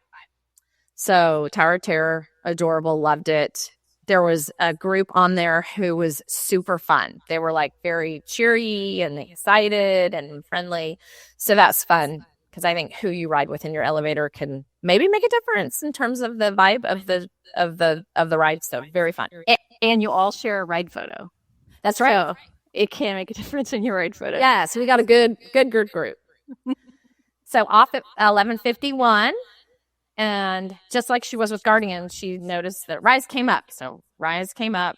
So Tower of Terror, adorable, loved it. There was a group on there who was super fun. They were like very cheery and excited and friendly. So that's fun because I think who you ride with in your elevator can maybe make a difference in terms of the vibe of the ride. So very fun. And you all share a ride photo. That's right. So it can make a difference in your ride photo. Yeah. So we got a good group. So off at 11:51. And just like she was with Guardian, she noticed that Rise came up. So Rise came up.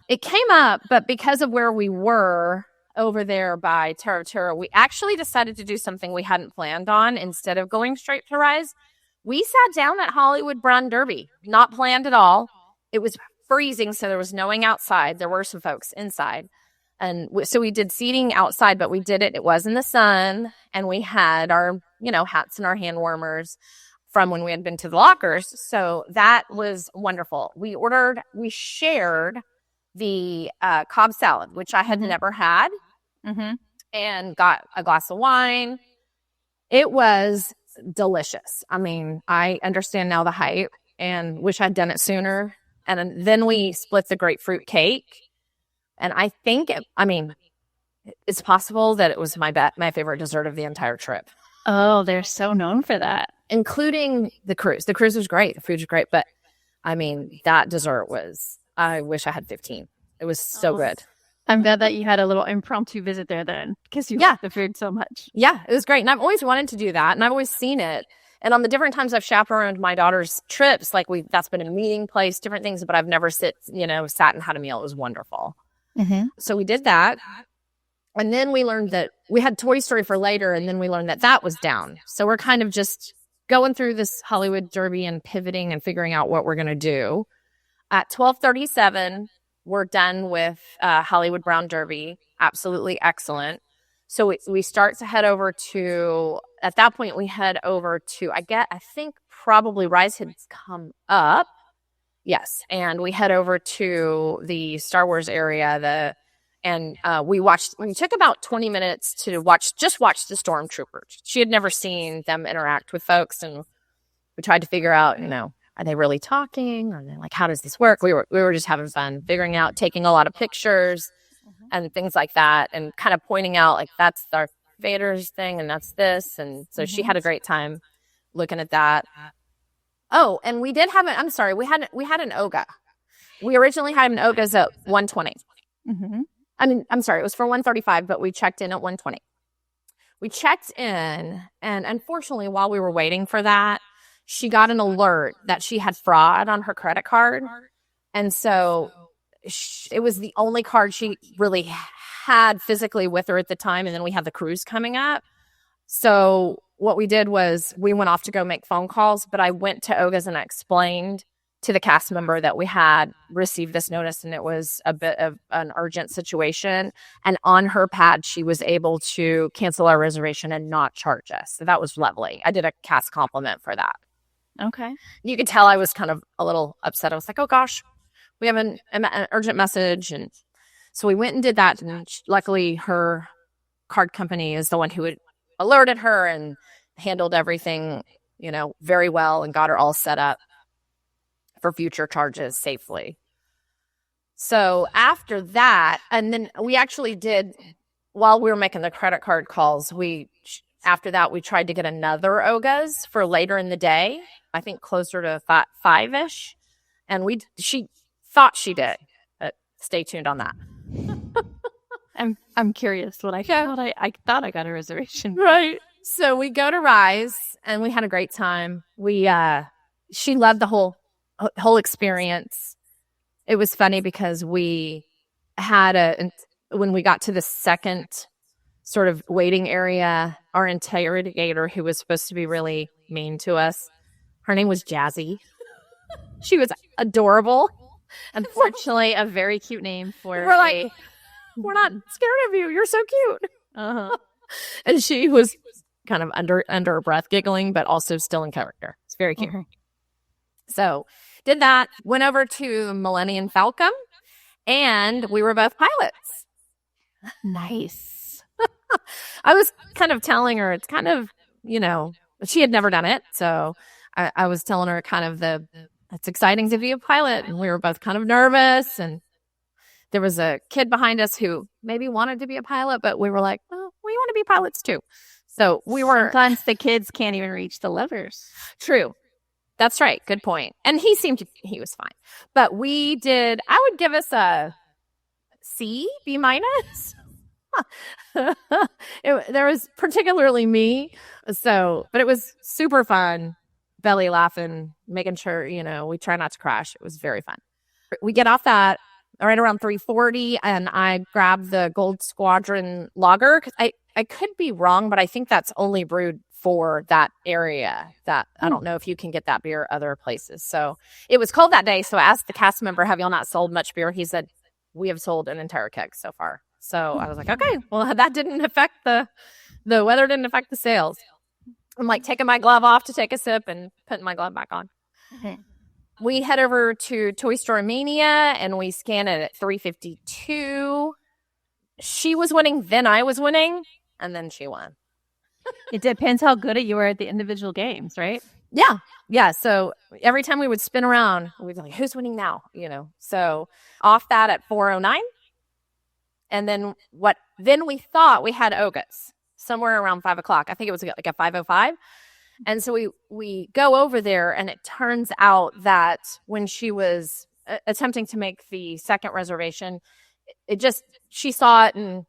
It came up, but because of where we were over there by Tower of Terror, we actually decided to do something we hadn't planned on. Instead of going straight to Rise, we sat down at Hollywood Brown Derby. Not planned at all. It was freezing, so there was no one outside. There were some folks inside. And so we did seating outside, but we did it. It was in the sun, and we had our, hats and our hand warmers from when we had been to the lockers. So that was wonderful. We shared the Cobb salad, which I had never had, and got a glass of wine. It was delicious. I mean, I understand now the hype and wish I'd done it sooner. And then we split the grapefruit cake. And I think, it's possible that it was my favorite dessert of the entire trip, Oh, they're so known for that. including the cruise. The cruise was great. The food was great. But I mean, that dessert was, I wish I had 15. It was so good. I'm glad that you had a little impromptu visit there then, because you like the food so much. Yeah, it was great. And I've always wanted to do that. And I've always seen it. And on the different times I've chaperoned my daughter's trips, like that's been a meeting place, different things, but I've never sat and had a meal. It was wonderful. Mm-hmm. So we did that. And then we learned that we had Toy Story for later. And then we learned that was down. So we're kind of just going through this Hollywood Derby and pivoting and figuring out what we're going to do. At 12:37, we're done with Hollywood Brown Derby. Absolutely excellent. So we start to head over to, at that point, we head over to, I think probably Rise had come up. Yes. And we head over to the Star Wars area. We took about 20 minutes to watch the stormtroopers. She had never seen them interact with folks. And we tried to figure out, are they really talking? Or like, how does this work? We were just having fun figuring out, taking a lot of pictures and things like that, and kind of pointing out like that's Darth Vader's thing and that's this. And so she had a great time looking at that. Oh, and we did have we had an Oga. We originally had an Oga's at 120. Mm-hmm. It was for 135, but we checked in at 120. We checked in, and unfortunately, while we were waiting for that, she got an alert that she had fraud on her credit card. And so it was the only card she really had physically with her at the time. And then we had the cruise coming up. So what we did was we went off to go make phone calls, but I went to Oga's and I explained to the cast member that we had received this notice and it was a bit of an urgent situation. And on her pad, she was able to cancel our reservation and not charge us. So that was lovely. I did a cast compliment for that. Okay. You could tell I was kind of a little upset. I was like, oh gosh, we have an urgent message. And so we went and did that. And luckily her card company is the one who had alerted her and handled everything, very well and got her all set up for future charges safely. So after that, and then we actually did, while we were making the credit card calls, after that, we tried to get another Oga's for later in the day. I think closer to 5-ish. And she thought she did, but stay tuned on that. I'm curious what I thought. I thought I got a reservation. Right. So we go to Rise and we had a great time. She loved the whole experience. It was funny because we had when we got to the second sort of waiting area, our interrogator, who was supposed to be really mean to us, her name was Jazzy. She was adorable. Unfortunately, a very cute name for. We're like, we're not scared of you. You're so cute. Uh-huh. And she was kind of under her breath giggling, but also still in character. It's very cute. Mm-hmm. So did that. Went over to Millennium Falcon, and we were both pilots. Nice. I was kind of telling her it's kind of, she had never done it. So I was telling her kind of it's exciting to be a pilot. And we were both kind of nervous. And there was a kid behind us who maybe wanted to be a pilot, but we were like, well, we want to be pilots too. So we were. Sometimes the kids can't even reach the levers. True. That's right. Good point. And he was fine. But I would give us a C, B-. There was particularly me. So, but it was super fun, belly laughing, making sure, we try not to crash. It was very fun. We get off that right around 3:40 and I grab the Gold Squadron lager. 'Cause I could be wrong, but I think that's only brewed for that area. That I don't know if you can get that beer other places. So it was cold that day. So I asked the cast member, have y'all not sold much beer? He said, we have sold an entire keg so far. So I was like, okay, well, that didn't affect the weather didn't affect the sales. I'm like taking my glove off to take a sip and putting my glove back on. Okay. We head over to Toy Story Mania and we scan it at 3:52. She was winning, then I was winning, and then she won. It depends how good you were at the individual games, right? Yeah. Yeah. So every time we would spin around, we'd be like, who's winning now? So off that at 4:09. And then we thought we had Oga's somewhere around 5 o'clock. I think it was like a 5:05. And so we go over there, and it turns out that when she was attempting to make the second reservation, she saw it and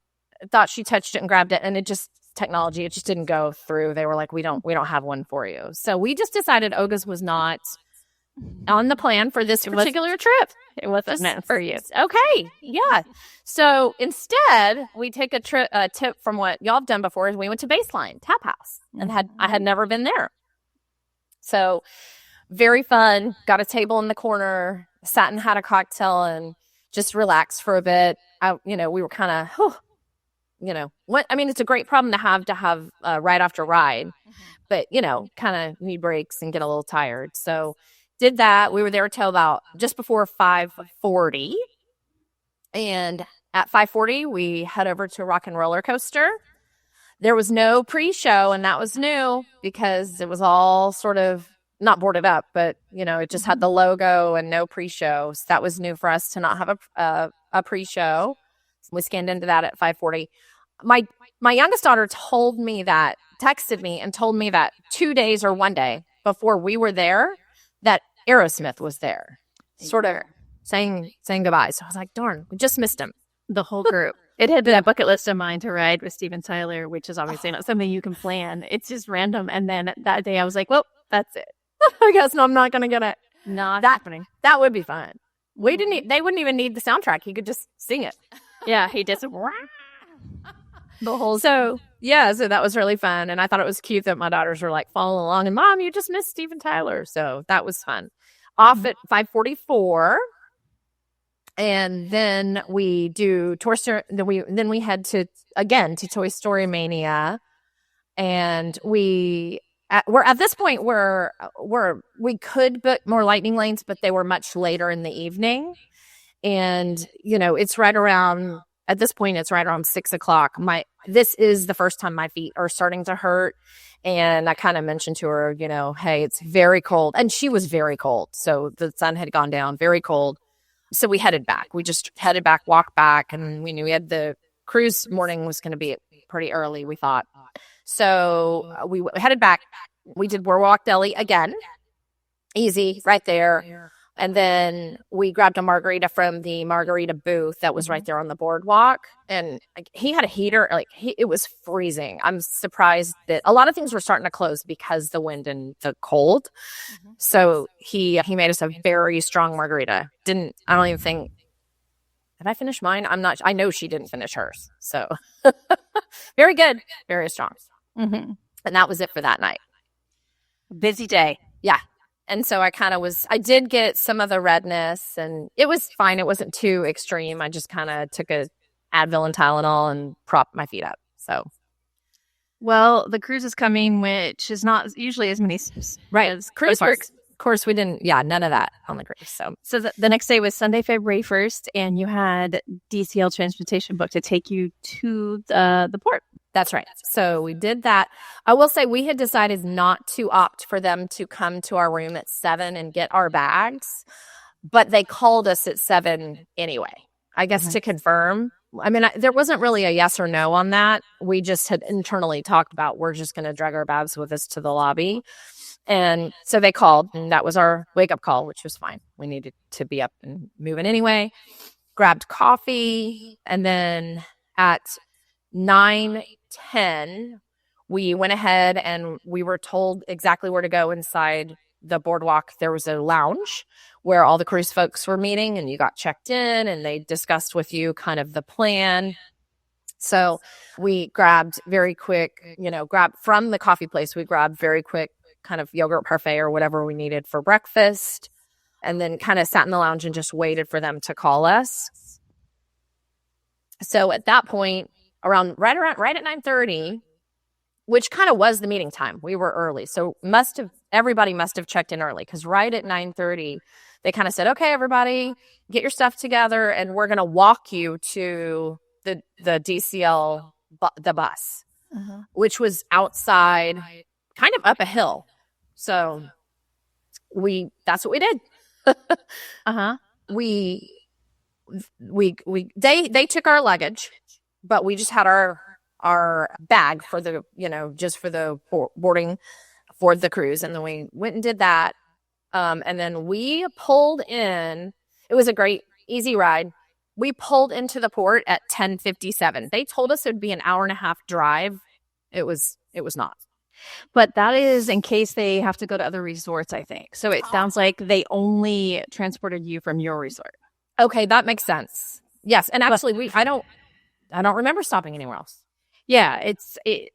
thought she touched it and grabbed it, and it just didn't go through. They were like, we don't have one for you. So we just decided Oga's was not on the plan for this particular trip. It wasn't meant for you. Okay. Yeah. So instead, we take a tip from what y'all have done before is we went to Baseline Tap House, and I had never been there. So very fun. Got a table in the corner, sat and had a cocktail and just relaxed for a bit. We were kind of, it's a great problem to have ride after ride, but, kind of need breaks and get a little tired. So did that. We were there till about just before 5:40. And at 5:40, we head over to Rock and Roller Coaster. There was no pre-show, and that was new because it was all sort of not boarded up, but, it just had the logo and no pre-show. So that was new for us to not have a pre-show. We scanned into that at 5:40. My youngest daughter texted me and told me that 2 days or 1 day before we were there, that Aerosmith was there, sort of saying goodbye. So I was like, darn, we just missed him. The whole group. It had been a bucket list of mine to ride with Steven Tyler, which is obviously not something you can plan. It's just random. And then that day I was like, well, that's it. I guess I'm not going to get it. Not happening. That would be fun. They wouldn't even need the soundtrack. He could just sing it. Yeah, he did some the whole. So that was really fun. And I thought it was cute that my daughters were like following along. And Mom, you just missed Steven Tyler. So that was fun. Off at 5:44. And then we do Toy Story. Then we head to Toy Story Mania. And we're at this point where we could book more lightning lanes, but they were much later in the evening. And, it's right around, at this point, it's right around 6 o'clock. This is the first time my feet are starting to hurt. And I kind of mentioned to her, hey, it's very cold. And she was very cold. So the sun had gone down, very cold. So we headed back. We just headed back, walked back. And we knew we had the cruise morning was going to be pretty early, we thought. So we headed back. We did BoardWalk Deli again. Easy, right there. And then we grabbed a margarita from the margarita booth that was right there on the boardwalk. And he had a heater. It was freezing. I'm surprised that a lot of things were starting to close because the wind and the cold. So he made us a very strong margarita. I don't even think, did I finish mine? I know she didn't finish hers. So very good. Very strong. And that was it for that night. Busy day. Yeah. And so I did get some of the redness, and it was fine. It wasn't too extreme. I just kind of took a Advil and Tylenol and propped my feet up. So, well, the cruise is coming, which is not usually as many as cruise works. Of course, we didn't. Yeah, none of that on the cruise. So the next day was Sunday, February 1st, and you had DCL transportation booked to take you to the port. That's right. So we did that. I will say we had decided not to opt for them to come to our room at 7 and get our bags, but they called us at 7 anyway, I guess, to confirm. I mean, there wasn't really a yes or no on that. We just had internally talked about we're just going to drag our bags with us to the lobby. And so they called, and that was our wake-up call, which was fine. We needed to be up and moving anyway. Grabbed coffee, and then at 9:10, we went ahead and we were told exactly where to go inside the boardwalk. There was a lounge where all the cruise folks were meeting, and you got checked in and they discussed with you kind of the plan. So we grabbed very quick, from the coffee place, we grabbed very quick kind of yogurt parfait or whatever we needed for breakfast, and then kind of sat in the lounge and just waited for them to call us. So at that point, right at 9:30, which kind of was the meeting time. We were early. So everybody must have checked in early, because right at 9:30, they kind of said, okay, everybody, get your stuff together, and we're going to walk you to the DCL, the bus, which was outside, kind of up a hill. So that's what we did. they took our luggage, but we just had our bag for the, just for the boarding for the cruise. And then we went and did that. And then we pulled in. It was a great, easy ride. We pulled into the port at 10:57. They told us it would be an hour and a half drive. It was not. But that is in case they have to go to other resorts, I think. So it sounds like they only transported you from your resort. Okay, that makes sense. Yes, and actually, I don't remember stopping anywhere else. Yeah,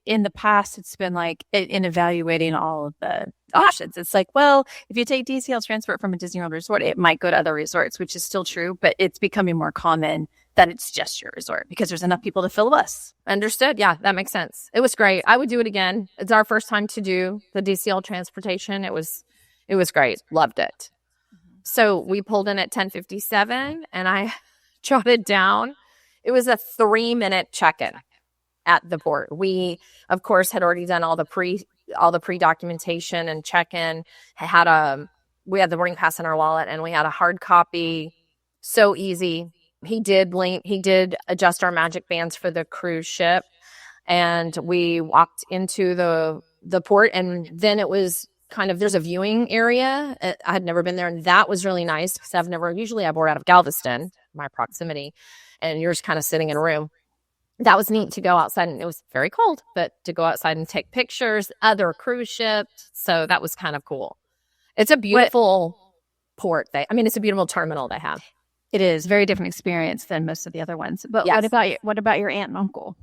in the past, it's been like in evaluating all of the options. It's like, well, if you take DCL transport from a Disney World resort, it might go to other resorts, which is still true, but it's becoming more common that it's just your resort because there's enough people to fill a bus. Understood. Yeah, that makes sense. It was great. I would do it again. It's our first time to do the DCL transportation. It was great. Loved it. So we pulled in at 10:57, and I jotted down. It was a 3-minute check-in at the port. We, of course, had already done all the pre-documentation and check-in. We had the boarding pass in our wallet, and we had a hard copy. So easy. He did adjust our magic bands for the cruise ship, and we walked into the port, and then it was kind of, there's a viewing area. I had never been there, and that was really nice because usually I board out of Galveston, my proximity, and you're just kind of sitting in a room. That was neat to go outside, and it was very cold, but to go outside and take pictures, other cruise ships. So that was kind of cool. It's a beautiful port. It's a beautiful terminal they have. It is very different experience than most of the other ones. But yes. What about your aunt and uncle?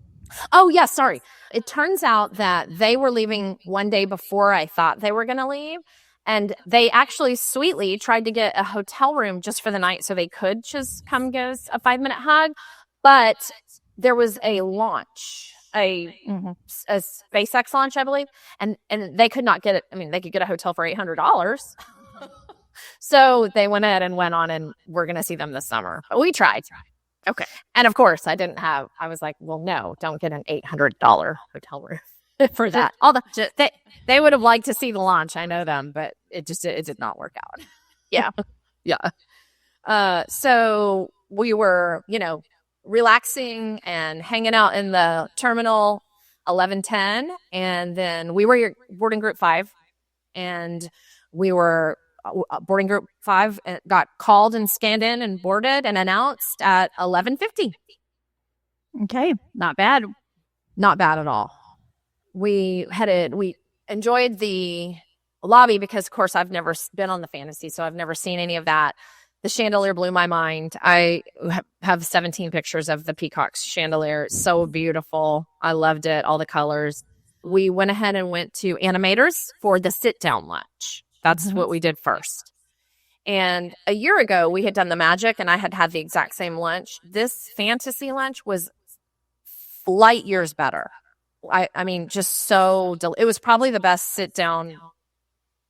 Oh, yeah, sorry. It turns out that they were leaving one day before I thought they were going to leave. And they actually sweetly tried to get a hotel room just for the night so they could just come give us a 5-minute hug. But there was a launch, a SpaceX launch, I believe. And they could not get it. They could get a hotel for $800. So they went ahead and went on, and we're going to see them this summer. But we tried. Okay. And of course, I was like, well, no, don't get an $800 hotel room for that. They would have liked to see the launch. I know them, but it did not work out. Yeah. Yeah. So we were, relaxing and hanging out in the terminal 11:10. And then we were boarding group 5, and we were boarding group 5 got called and scanned in and boarded and announced at 11:50. Okay. Not bad. Not bad at all. We enjoyed the lobby because, of course, I've never been on the Fantasy, so I've never seen any of that. The chandelier blew my mind. I have 17 pictures of the Peacock's chandelier. It's so beautiful. I loved it. All the colors. We went ahead and went to Animators for the sit-down lunch. That's what we did first. And a year ago, we had done the Magic, and I had the exact same lunch. This Fantasy lunch was light years better. Just so it was probably the best sit-down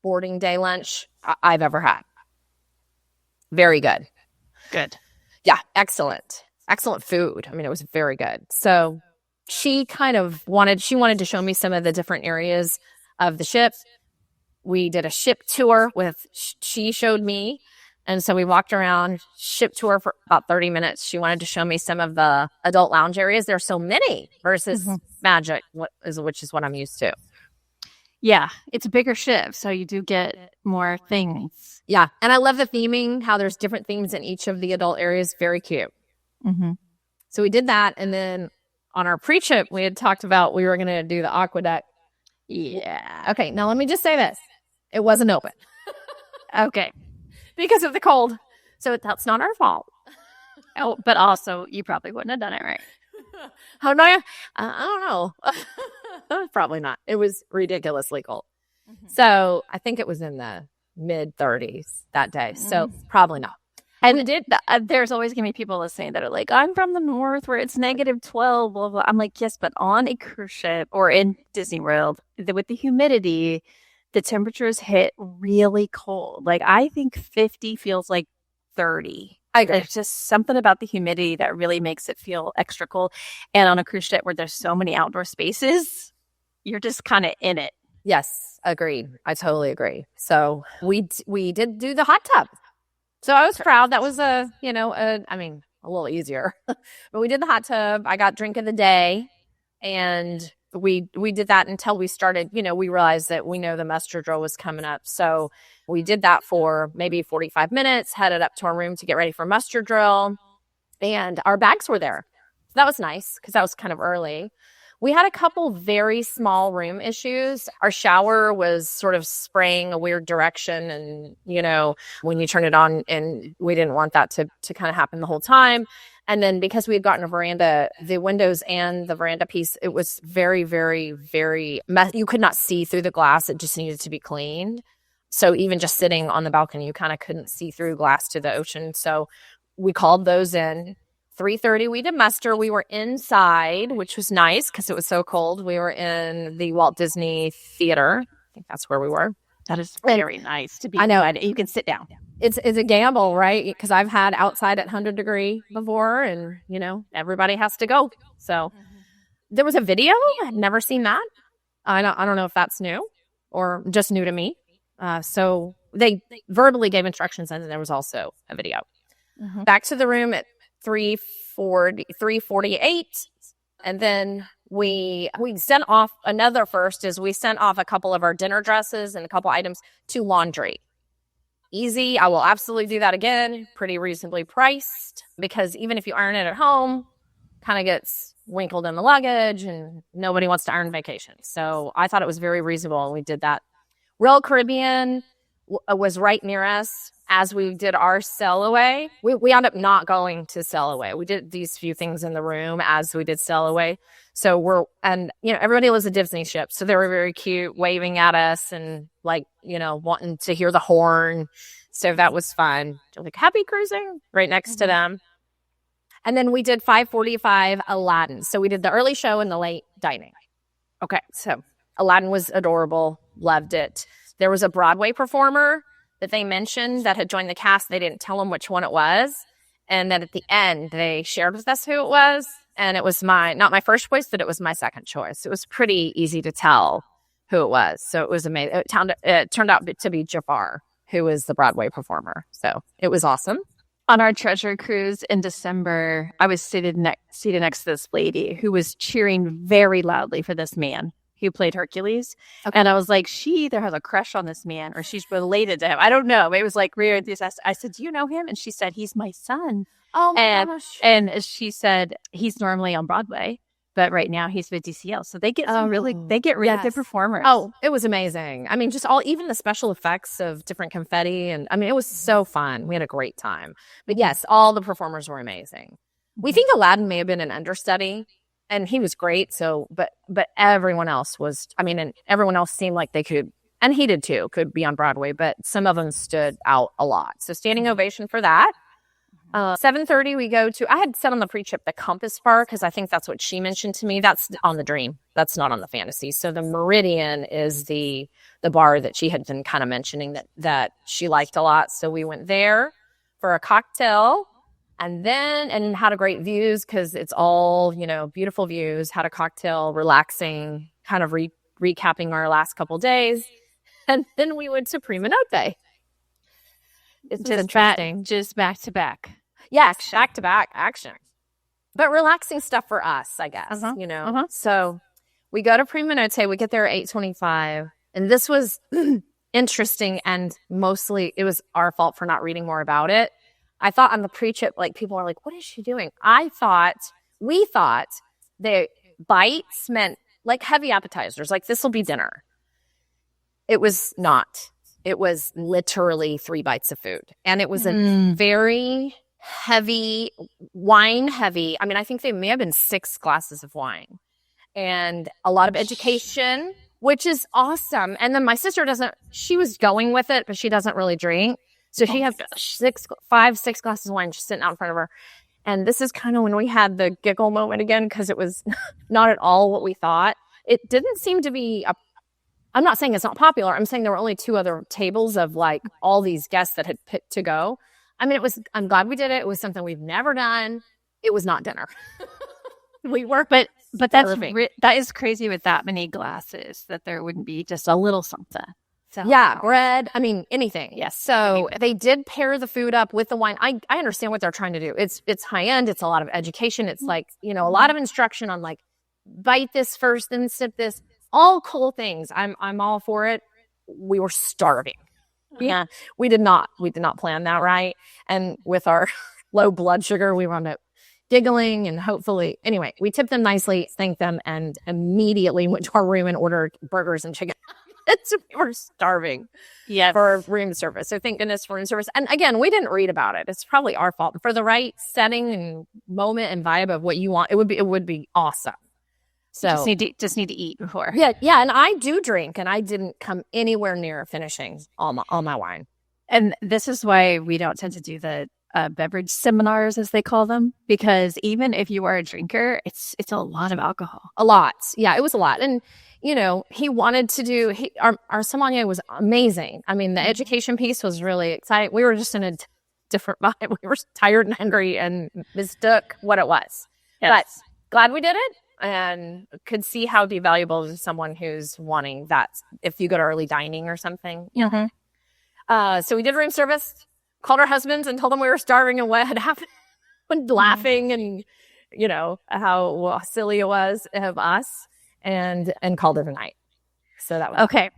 boarding day lunch I've ever had. Very good. Good. Yeah, excellent. Excellent food. It was very good. So she wanted to show me some of the different areas of the ship. We did a ship tour she showed me. And so we walked around ship tour for about 30 minutes. She wanted to show me some of the adult lounge areas. There's so many versus Magic, which is what I'm used to. Yeah, it's a bigger ship, so you do get more things. Yeah, and I love the theming, how there's different themes in each of the adult areas. Very cute. Mm-hmm. So we did that, and then on our pre-trip, we had talked about we were going to do the aqueduct. Yeah. Okay, now let me just say this. It wasn't open. Okay. Because of the cold. So that's not our fault. Oh, but also, you probably wouldn't have done it right. How do I don't know. Probably not. It was ridiculously cold. Mm-hmm. So I think it was in the mid-30s that day. So probably not. And there's always going to be people listening that are like, I'm from the north where it's -12, blah, blah. I'm like, yes, but on a cruise ship or in Disney World, with the humidity, the temperatures hit really cold. Like, I think 50 feels like 30. I agree. There's just something about the humidity that really makes it feel extra cold. And on a cruise ship where there's so many outdoor spaces, you're just kind of in it. Yes, agreed. I totally agree. So we did do the hot tub. So I was proud. That was a little easier. But we did the hot tub. I got drink of the day, and we did that until we started, we realized that we know the muster drill was coming up. So we did that for maybe 45 minutes, headed up to our room to get ready for muster drill, and our bags were there. So that was nice because that was kind of early. We had a couple very small room issues. Our shower was sort of spraying a weird direction, and, when you turn it on, and we didn't want that to kind of happen the whole time. And then because we had gotten a veranda, the windows and the veranda piece, it was very, very, very you could not see through the glass. It just needed to be cleaned. So even just sitting on the balcony, you kind of couldn't see through glass to the ocean. So we called those in. 3:30, we did muster. We were inside, which was nice because it was so cold. We were in the Walt Disney Theater. I think that's where we were. That is very nice to be. I know. Inside. You can sit down. It's a gamble, right? Because I've had outside at 100 degree before, and, everybody has to go. So there was a video. I'd never seen that. I don't know if that's new or just new to me. So they verbally gave instructions, and there was also a video. Back to the room at 3:48, and then we sent off another first is we sent off a couple of our dinner dresses and a couple items to laundry. Easy. I will absolutely do that again. Pretty reasonably priced, because even if you iron it at home, kind of gets winkled in the luggage, and nobody wants to iron vacation. So I thought it was very reasonable, and we did that. Royal Caribbean was right near us as we did our sail away. We ended up not going to sail away. We did these few things in the room as we did sail away. So everybody was a Disney ship. So they were very cute, waving at us and wanting to hear the horn. So that was fun. Like, happy cruising right next to them. And then we did 5:45 Aladdin. So we did the early show and the late dining. Okay. So Aladdin was adorable. Loved it. There was a Broadway performer that they mentioned that had joined the cast. They didn't tell them which one it was. And then at the end, they shared with us who it was. And it was not my first choice, but it was my second choice. It was pretty easy to tell who it was. So it was amazing. It turned out to be Jafar, who was the Broadway performer. So it was awesome. On our treasure cruise in December, I was seated next to this lady who was cheering very loudly for this man who played Hercules. Okay. And I was like, she either has a crush on this man or she's related to him. I don't know. It was like really enthusiastic. I said, do you know him? And she said, he's my son. Oh my gosh. And she said, he's normally on Broadway, but right now he's with DCL. So they get really good performers. Oh, it was amazing. I mean, just even the special effects of different confetti. And I mean, it was so fun. We had a great time. But yes, all the performers were amazing. We think Aladdin may have been an understudy. And he was great. So, but everyone else was, and everyone else seemed like they could, and he did too, could be on Broadway, but some of them stood out a lot. So standing ovation for that. 7:30 we go to, I had said on the pre-trip, the Compass Bar, because I think that's what she mentioned to me. That's on the Dream. That's not on the Fantasy. So the Meridian is the bar that she had been kind of mentioning that she liked a lot. So we went there for a cocktail. And had a great views because it's all, beautiful views, had a cocktail, relaxing, kind of recapping our last couple days. And then we went to Prima Notte. It's just interesting. Just back to back. Yes, back to back action. But relaxing stuff for us, I guess, So we go to Prima Notte. We get there at 8:25. And this was interesting, and mostly it was our fault for not reading more about it. I thought on the pre-trip, people were like, what is she doing? We thought the bites meant heavy appetizers, this will be dinner. It was not. It was literally 3 bites of food. And it was a very heavy, wine heavy. I think they may have been 6 glasses of wine and a lot of education, which is awesome. And then my sister she was going with it, but she doesn't really drink. So she had 6 glasses of wine just sitting out in front of her. And this is kind of when we had the giggle moment again, because it was not at all what we thought. It didn't seem to be I'm not saying it's not popular. I'm saying there were only 2 other tables of all these guests that had picked to go. I'm glad we did it. It was something we've never done. It was not dinner. We were, but that is crazy with that many glasses that there wouldn't be just a little something. Yeah, bread. I mean, anything. Yes. So they did pair the food up with the wine. I understand what they're trying to do. It's high end. It's a lot of education. It's like, a lot of instruction on like, bite this first, then sip this. All cool things. I'm all for it. We were starving. Yeah. We did not plan that right. And with our low blood sugar, we wound up giggling and hopefully, anyway, we tipped them nicely, thanked them, and immediately went to our room and ordered burgers and chicken. We were starving for room service. So thank goodness for room service. And again, we didn't read about it. It's probably our fault. For the right setting and moment and vibe of what you want, it would be awesome. So just need to eat before. Yeah. And I do drink, and I didn't come anywhere near finishing all my wine. And this is why we don't tend to do the beverage seminars, as they call them, because even if you are a drinker, it's a lot of alcohol. A lot. Yeah, it was a lot. And, he wanted to do, our sommelier was amazing. I mean, the education piece was really exciting. We were just in a different vibe. We were tired and hungry and mistook what it was. Yes. But glad we did it and could see how it'd be valuable to someone who's wanting that if you go to early dining or something. Mm-hmm. So we did room service, called our husbands and told them we were starving and what had happened, and laughing and, how silly it was of us, and called it a night. So that was okay.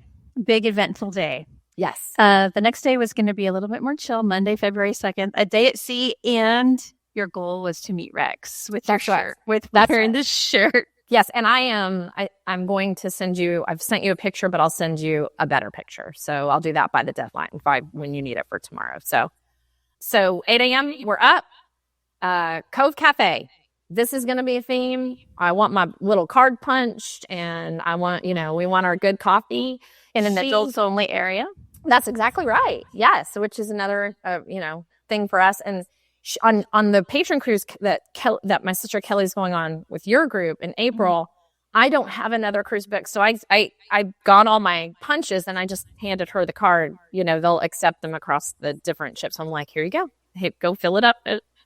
Big eventful day. Yes. The next day was going to be a little bit more chill. Monday, February 2nd, a day at sea, and your goal was to meet Rex with your shirt, with wearing this shirt. Yes, and I'm going to send you, I've sent you a picture, but I'll send you a better picture. So I'll do that by the deadline, when you need it for tomorrow. So 8 a.m., we're up. Cove Cafe. This is going to be a theme. I want my little card punched, and I want, we want our good coffee. In an adults only area. That's exactly right. Yes, which is another, thing for us. And on the patron cruise that my sister Kelly's going on with your group in April, I don't have another cruise book. So I've got all my punches, and I just handed her the card. They'll accept them across the different ships. I'm like, here you go. Hey, go fill it up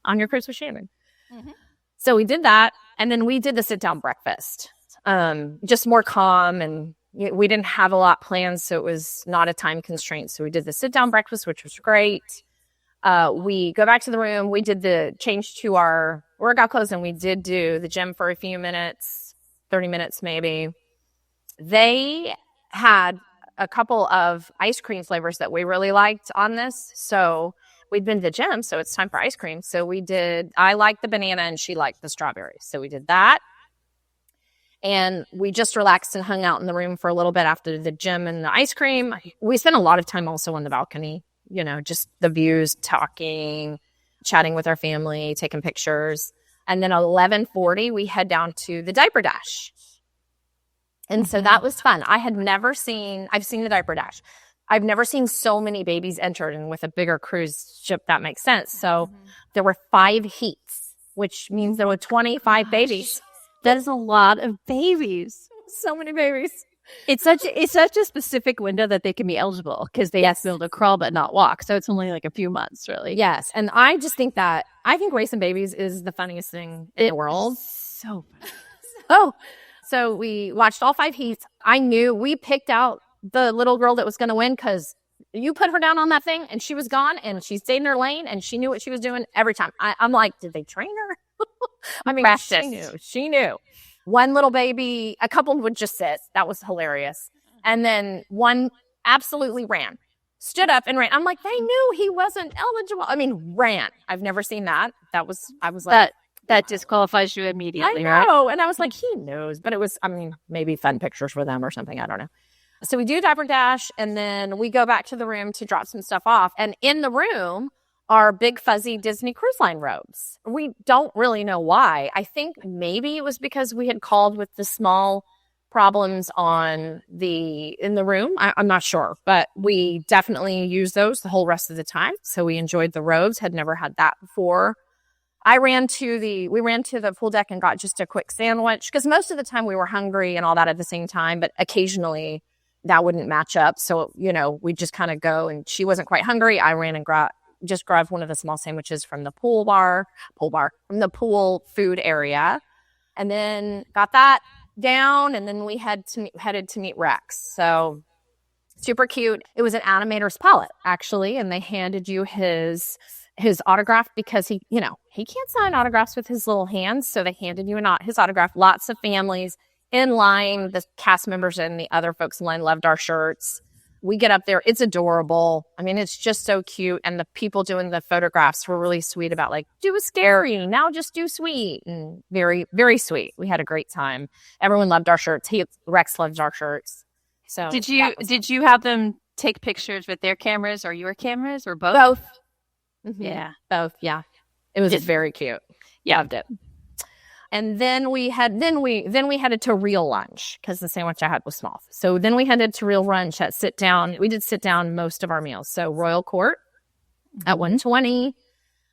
on your cruise with Shannon. Mm-hmm. So we did that. And then we did the sit-down breakfast, just more calm, and we didn't have a lot planned. So it was not a time constraint. So we did the sit-down breakfast, which was great. We go back to the room. We did the change to our workout clothes, and we did do the gym for a few minutes, 30 minutes maybe. They had a couple of ice cream flavors that we really liked on this. So we'd been to the gym, so it's time for ice cream. So I liked the banana and she liked the strawberry. So we did that. And we just relaxed and hung out in the room for a little bit after the gym and the ice cream. We spent a lot of time also on the balcony, just the views, talking, chatting with our family, taking pictures. And then 11:40, we head down to the diaper dash. And so that was fun. I've seen the diaper dash. I've never seen so many babies entered, and with a bigger cruise ship, that makes sense. So there were 5 heats, which means there were 25 babies. That is a lot of babies. So many babies. It's such a specific window that they can be eligible, because they have to be able to crawl but not walk. So it's only like a few months, really. Yes. And I just think racing babies is the funniest thing in the world. So funny. So we watched all 5 heats. I knew we picked out the little girl that was going to win, because you put her down on that thing and she was gone, and she stayed in her lane, and she knew what she was doing every time. I'm like, did they train her? I mean, she knew. One little baby, a couple would just sit. That was hilarious. And then one absolutely ran, stood up and ran. I'm like, they knew he wasn't eligible. I mean, ran. I've never seen that. I was like, that disqualifies you immediately, I know. right? And I was like, he knows. But it was, maybe fun pictures for them or something. I don't know. So we do diaper dash, and then we go back to the room to drop some stuff off. And in the room are big fuzzy Disney Cruise Line robes. We don't really know why. I think maybe it was because we had called with the small problems in the room. I'm not sure, but we definitely used those the whole rest of the time. So we enjoyed the robes, had never had that before. We ran to the pool deck and got just a quick sandwich, because most of the time we were hungry and all that at the same time, but occasionally that wouldn't match up. So, we just kind of go, and she wasn't quite hungry. I ran and grabbed one of the small sandwiches from the from the pool food area, and then got that down. And then we headed to meet Rex. So Super cute. It was an animator's palette, actually, and they handed you his autograph because he can't sign autographs with his little hands, so they handed you his autograph. Lots of families in line, the cast members and the other folks in line loved our shirts. We get up there. It's adorable. I mean, it's just so cute. And the people doing the photographs were really sweet about like, do a scary, now just do sweet. And very, very sweet. We had a great time. Everyone loved our shirts. Rex loves our shirts. So did you have them take pictures with their cameras or your cameras or both? Both. Mm-hmm. Yeah. Both. Yeah. It was very cute. Yeah. Loved it. And then we headed to Real Lunch because the sandwich I had was small. So then we headed to Real Lunch at sit down. We did sit down most of our meals. So Royal Court at 120,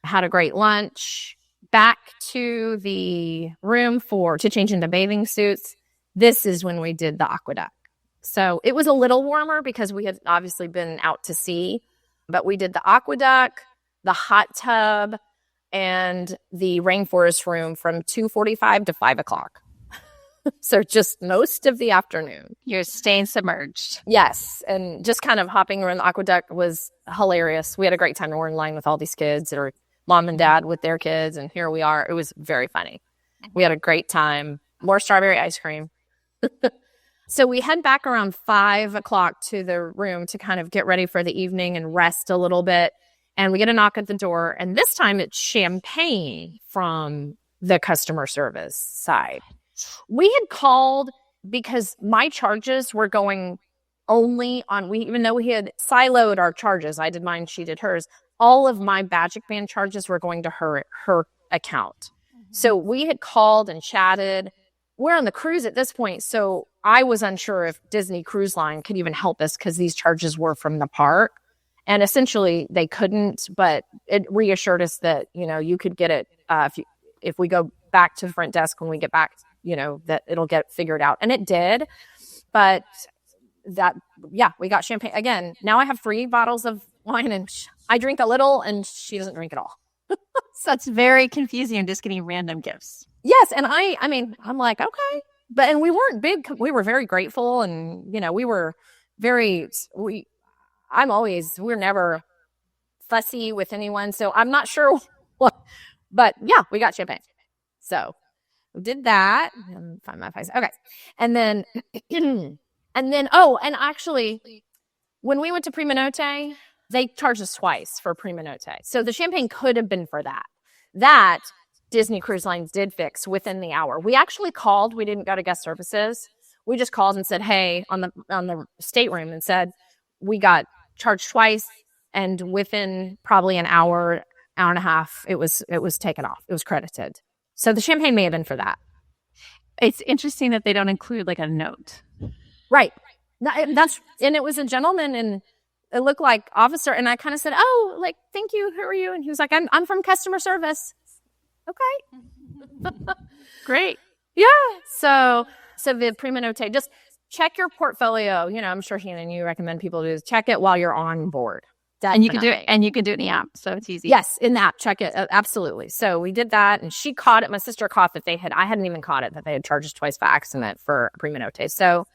had a great lunch. Back to the room to change into bathing suits. This is when we did the aqueduct. So it was a little warmer because we had obviously been out to sea, but we did the aqueduct, the hot tub, and the rainforest room from 2:45 to 5 o'clock. So just most of the afternoon. You're staying submerged. Yes. And just kind of hopping around the aqueduct was hilarious. We had a great time. We're in line with all these kids that are mom and dad with their kids. And here we are. It was very funny. We had a great time. More strawberry ice cream. So we head back around 5 o'clock to the room to kind of get ready for the evening and rest a little bit. And we get a knock at the door. And this time it's champagne from the customer service side. We had called because my charges were going only on, even though we had siloed our charges, I did mine, she did hers, all of my Magic Band charges were going to her account. Mm-hmm. So we had called and chatted. We're on the cruise at this point, so I was unsure if Disney Cruise Line could even help us because these charges were from the park. And essentially they couldn't, but it reassured us that, you could get it if we go back to the front desk when we get back, that it'll get figured out. And it did. But we got champagne. Again, now I have 3 bottles of wine and I drink a little and she doesn't drink at all. So it's very confusing. You're just getting random gifts. Yes. And I'm like, okay. And we weren't big. We were very grateful. And, we were we're never fussy with anyone. So I'm not sure what, but yeah, we got champagne. So we did that. Find my face. Okay. And then, and actually when we went to Prima Notte, they charged us twice for Prima Notte. So the champagne could have been for that. That Disney Cruise Lines did fix within the hour. We actually called. We didn't go to guest services. We just called and said, hey, on the stateroom, and said, we got charged twice. And within probably an hour and a half, it was taken off. It was credited. So the champagne may have been for that. It's interesting that they don't include like a note. Right. And it was a gentleman, and it looked like officer. And I kind of said, oh, like, thank you. Who are you? And he was like, I'm from customer service. Okay. Great. Yeah. So the Prima Notte, just check your portfolio. I'm sure Hannah and you recommend people do this. Check it while you're on board. Definitely. And you can do it in the app. So it's easy. Yes. In the app. Check it. Absolutely. So we did that, and she caught it. My sister caught that I hadn't even caught it, that they had charged us twice for accident for Prima Notte. So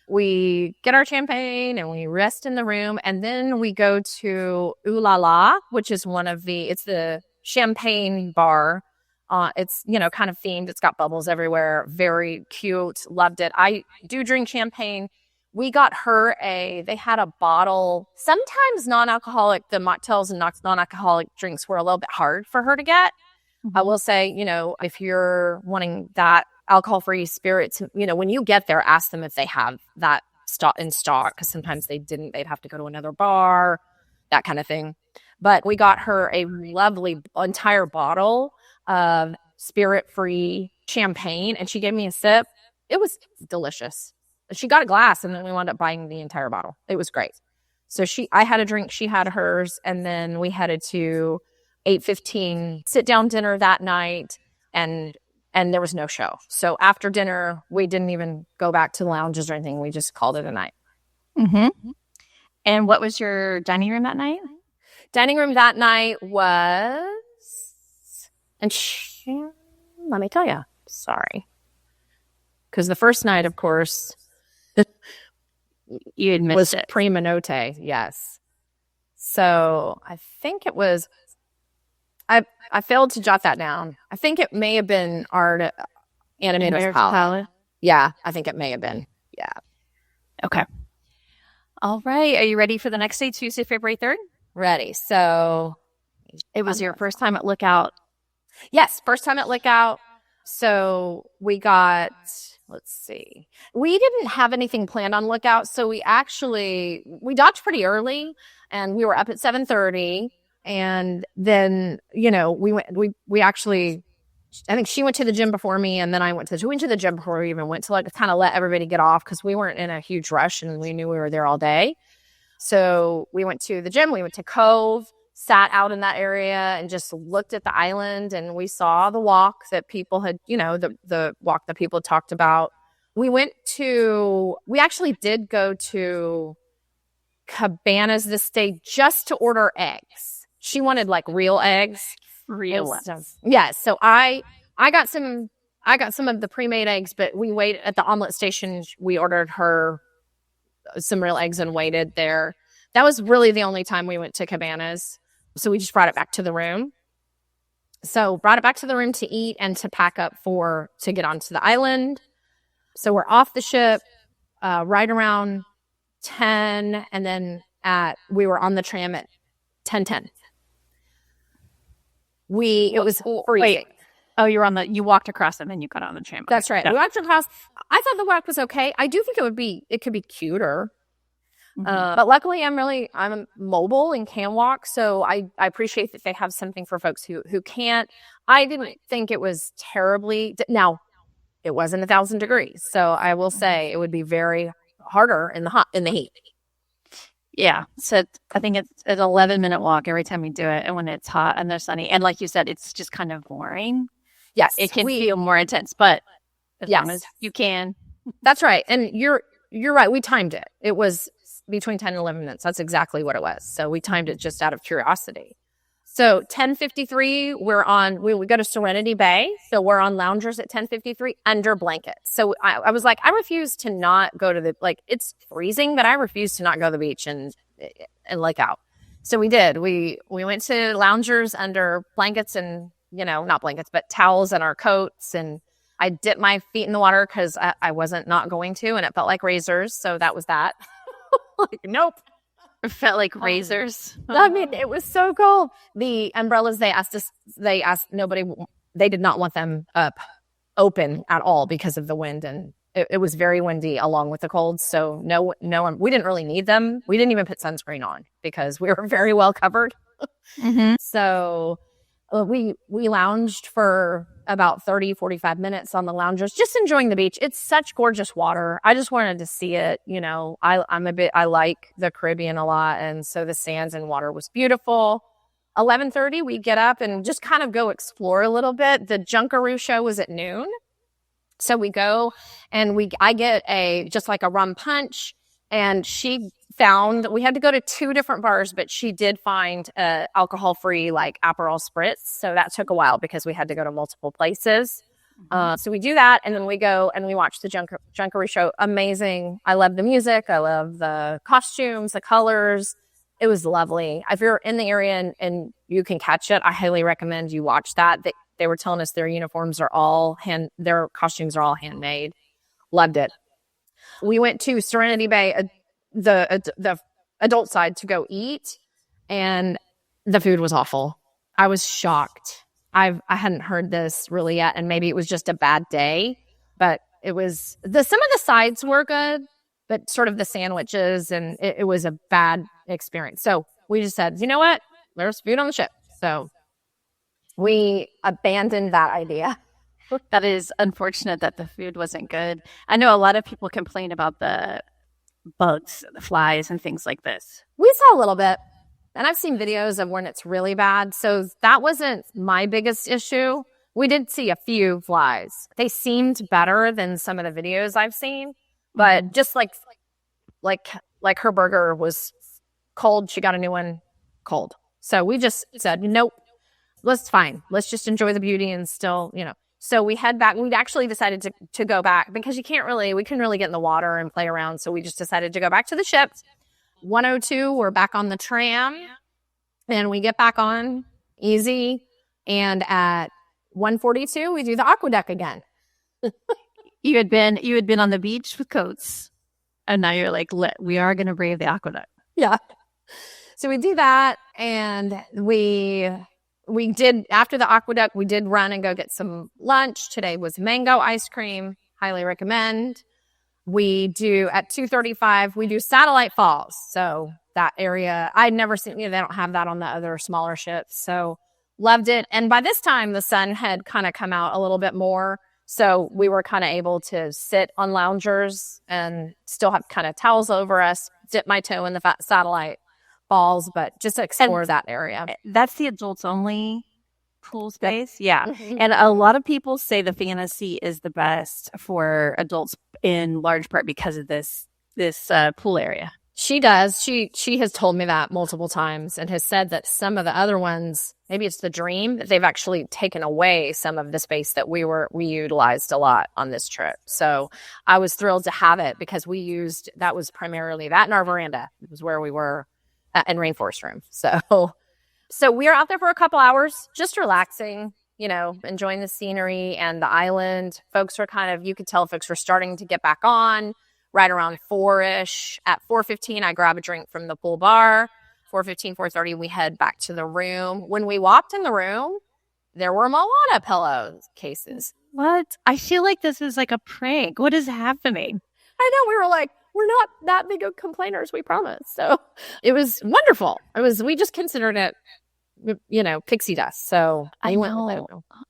we get our champagne and we rest in the room, and then we go to Ooh La La, which is it's the champagne bar. It's, kind of themed. It's got bubbles everywhere. Very cute. Loved it. I do drink champagne. We got her they had a bottle, sometimes non-alcoholic. The mocktails and non-alcoholic drinks were a little bit hard for her to get. Mm-hmm. I will say, if you're wanting that alcohol-free spirits, when you get there, ask them if they have that in stock, because sometimes they didn't. They'd have to go to another bar, that kind of thing. But we got her a lovely entire bottle of spirit-free champagne, and she gave me a sip. It was delicious. She got a glass, and then we wound up buying the entire bottle. It was great. So I had a drink, she had hers, and then we headed to 8:15 sit-down dinner that night, and there was no show. So after dinner, we didn't even go back to the lounges or anything. We just called it a night. Mm-hmm. And what was your dining room that night? Dining room that night was... And let me tell you, sorry. Because the first night, of course, You had was missed it. pre-Minote, yes. So I think it was, I failed to jot that down. I think it may have been our Animator's Palette. Yeah, I think it may have been. Yeah. Okay. All right. Are you ready for the next day, Tuesday, February 3rd? Ready. So it was your first time at Lookout. Yes, first time at Lookout. So we got, let's see, we didn't have anything planned on Lookout. So we docked pretty early and we were up at 7:30. And then, we actually, I think she went to the gym before me and then we went to the gym before we even went to kind of let everybody get off because we weren't in a huge rush and we knew we were there all day. So we went to the gym, we went to Cove, sat out in that area and just looked at the island and we saw the walk that people had, the walk that people talked about. We actually did go to Cabanas this day just to order eggs. She wanted real eggs. Real eggs. Yeah. So I got some of the pre-made eggs, but we waited at the omelet station. We ordered her some real eggs and waited there. That was really the only time we went to Cabanas. So we just brought it back to the room. So brought it back to the room to eat and to pack up to get onto the island. So we're off the ship right around 10, and then we were on the tram at 10:10. It was freezing. Oh, you walked across and then you got on the tram. That's right. Yeah. We walked across. I thought the walk was okay. I do think it could be cuter. Mm-hmm. But luckily I'm mobile and can walk. So I appreciate that they have something for folks who can't. I didn't think it was terribly, now it wasn't 1,000 degrees. So I will say it would be very harder in the heat. Yeah. So I think it's an 11-minute walk every time you do it. And when it's hot and there's sunny. And like you said, it's just kind of boring. Yes. It can feel more intense, but as long as you can. That's right. And you're right. We timed it. It was between 10 and 11 minutes. That's exactly what it was. So we timed it just out of curiosity. So 10:53, we go to Serenity Bay. So we're on loungers at 10:53 under blankets. So I was like, I refuse to not go to it's freezing, but I refuse to not go to the beach and Lookout. So we did. We went to loungers under blankets and, not blankets, but towels and our coats. And I dipped my feet in the water because I wasn't not going to, and it felt like razors. So that was that. Nope. It felt like razors. I mean, it was so cold. The umbrellas they did not want them open at all because of the wind, and it was very windy along with the cold. So no one, we didn't really need them. We didn't even put sunscreen on because we were very well covered. Mm-hmm. So we lounged for about 30-45 minutes on the loungers, just enjoying the beach. It's such gorgeous water. I just wanted to see it. I like the Caribbean a lot, and so the sands and water was beautiful. 11:30, we get up and just kind of go explore a little bit. The Junkaroo show was at noon, so we go and I get a rum punch, and we had to go to 2 different bars, but she did find alcohol-free Aperol spritz. So that took a while because we had to go to multiple places. So we do that, and then we go and we watch the Junkaroo show. Amazing. I love the music. I love the costumes, the colors. It was lovely. If you're in the area and you can catch it, I highly recommend you watch that. They were telling us their their costumes are all handmade. Loved it. We went to Serenity Bay, the adult side, to go eat, and the food was awful. I was shocked. I hadn't heard this really yet, and maybe it was just a bad day, but it was some of the sides were good, but sort of the sandwiches, and it was a bad experience. So we just said, you know what? There's food on the ship. So we abandoned that idea. That is unfortunate that the food wasn't good. I know a lot of people complain about the bugs, the flies, and things like this. We saw a little bit, and I've seen videos of when it's really bad. So that wasn't my biggest issue. We did see a few flies. They seemed better than some of the videos I've seen, but just like her burger was cold, she got a new one cold. So we just said, nope, let's just enjoy the beauty and still, So we head back. We'd actually decided to go back because we couldn't really get in the water and play around. So we just decided to go back to the ship. 102, we're back on the tram, and we get back on easy. And at 142, we do the aqua deck again. You had been on the beach with coats, and now you're like, we are going to brave the aqua deck. Yeah. So we do that, and we did, after the aqueduct, we did run and go get some lunch. Today was mango ice cream. Highly recommend. We do, at 2:35, we do Satellite Falls. So that area, I'd never seen, they don't have that on the other smaller ships. So loved it. And by this time, the sun had kind of come out a little bit more. So we were kind of able to sit on loungers and still have kind of towels over us, dip my toe in the Satellite Falls, but just explore that area. That's the adults only pool space. Yeah. And a lot of people say the Fantasy is the best for adults in large part because of this pool area. She does. She has told me that multiple times and has said that some of the other ones, maybe it's the Dream, that they've actually taken away some of the space that we utilized a lot on this trip. So I was thrilled to have it because that was primarily that in our veranda. It was where we were in Rainforest Room. So we were out there for a couple hours, just relaxing, enjoying the scenery and the island. Folks were you could tell folks were starting to get back on right around 4-ish. At 4:15, I grab a drink from the pool bar. 4:15, 4:30, we head back to the room. When we walked in the room, there were Moana pillow cases. What? I feel like this is like a prank. What is happening? I know. We were like, we're not that big of complainers, we promise. So it was wonderful. We just considered it, pixie dust. So I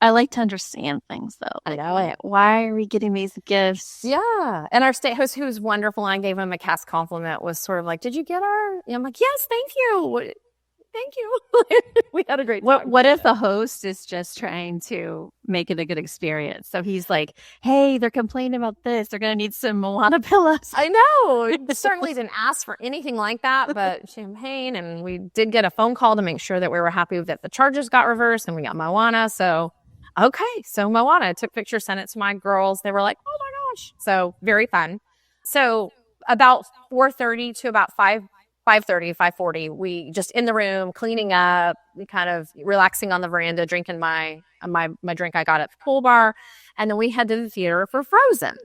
like to understand things, though. I know it. Why are we getting these gifts? Yeah. And our state host, who was wonderful, and I gave him a cast compliment, was sort of like, did you get our? I'm like, yes, thank you. Thank you. We had a great time. What if the host is just trying to make it a good experience? So he's like, hey, they're complaining about this. They're going to need some Moana pillows. I know. Certainly didn't ask for anything like that, but champagne. And we did get a phone call to make sure that we were happy that the charges got reversed and we got Moana. So, okay. So Moana, I took pictures, sent it to my girls. They were like, oh my gosh. So very fun. So about 4:30 to about 5:30, 5:40, we just in the room, cleaning up, kind of relaxing on the veranda, drinking my drink I got at the pool bar. And then we head to the theater for Frozen.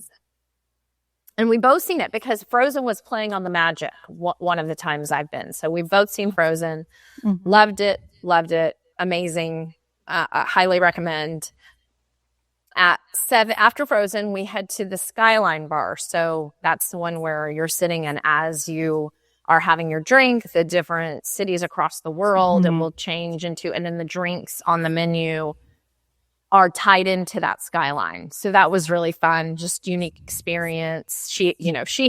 And we both seen it because Frozen was playing on the Magic one of the times I've been. So we've both seen Frozen. Mm-hmm. Loved it. Amazing. Highly recommend. At 7, after Frozen, we head to the Skyline Bar. So that's the one where you're sitting, and as you are having your drink, the different cities across the world, mm-hmm. and will change into, and then the drinks on the menu are tied into that skyline. So that was really fun, just unique experience. She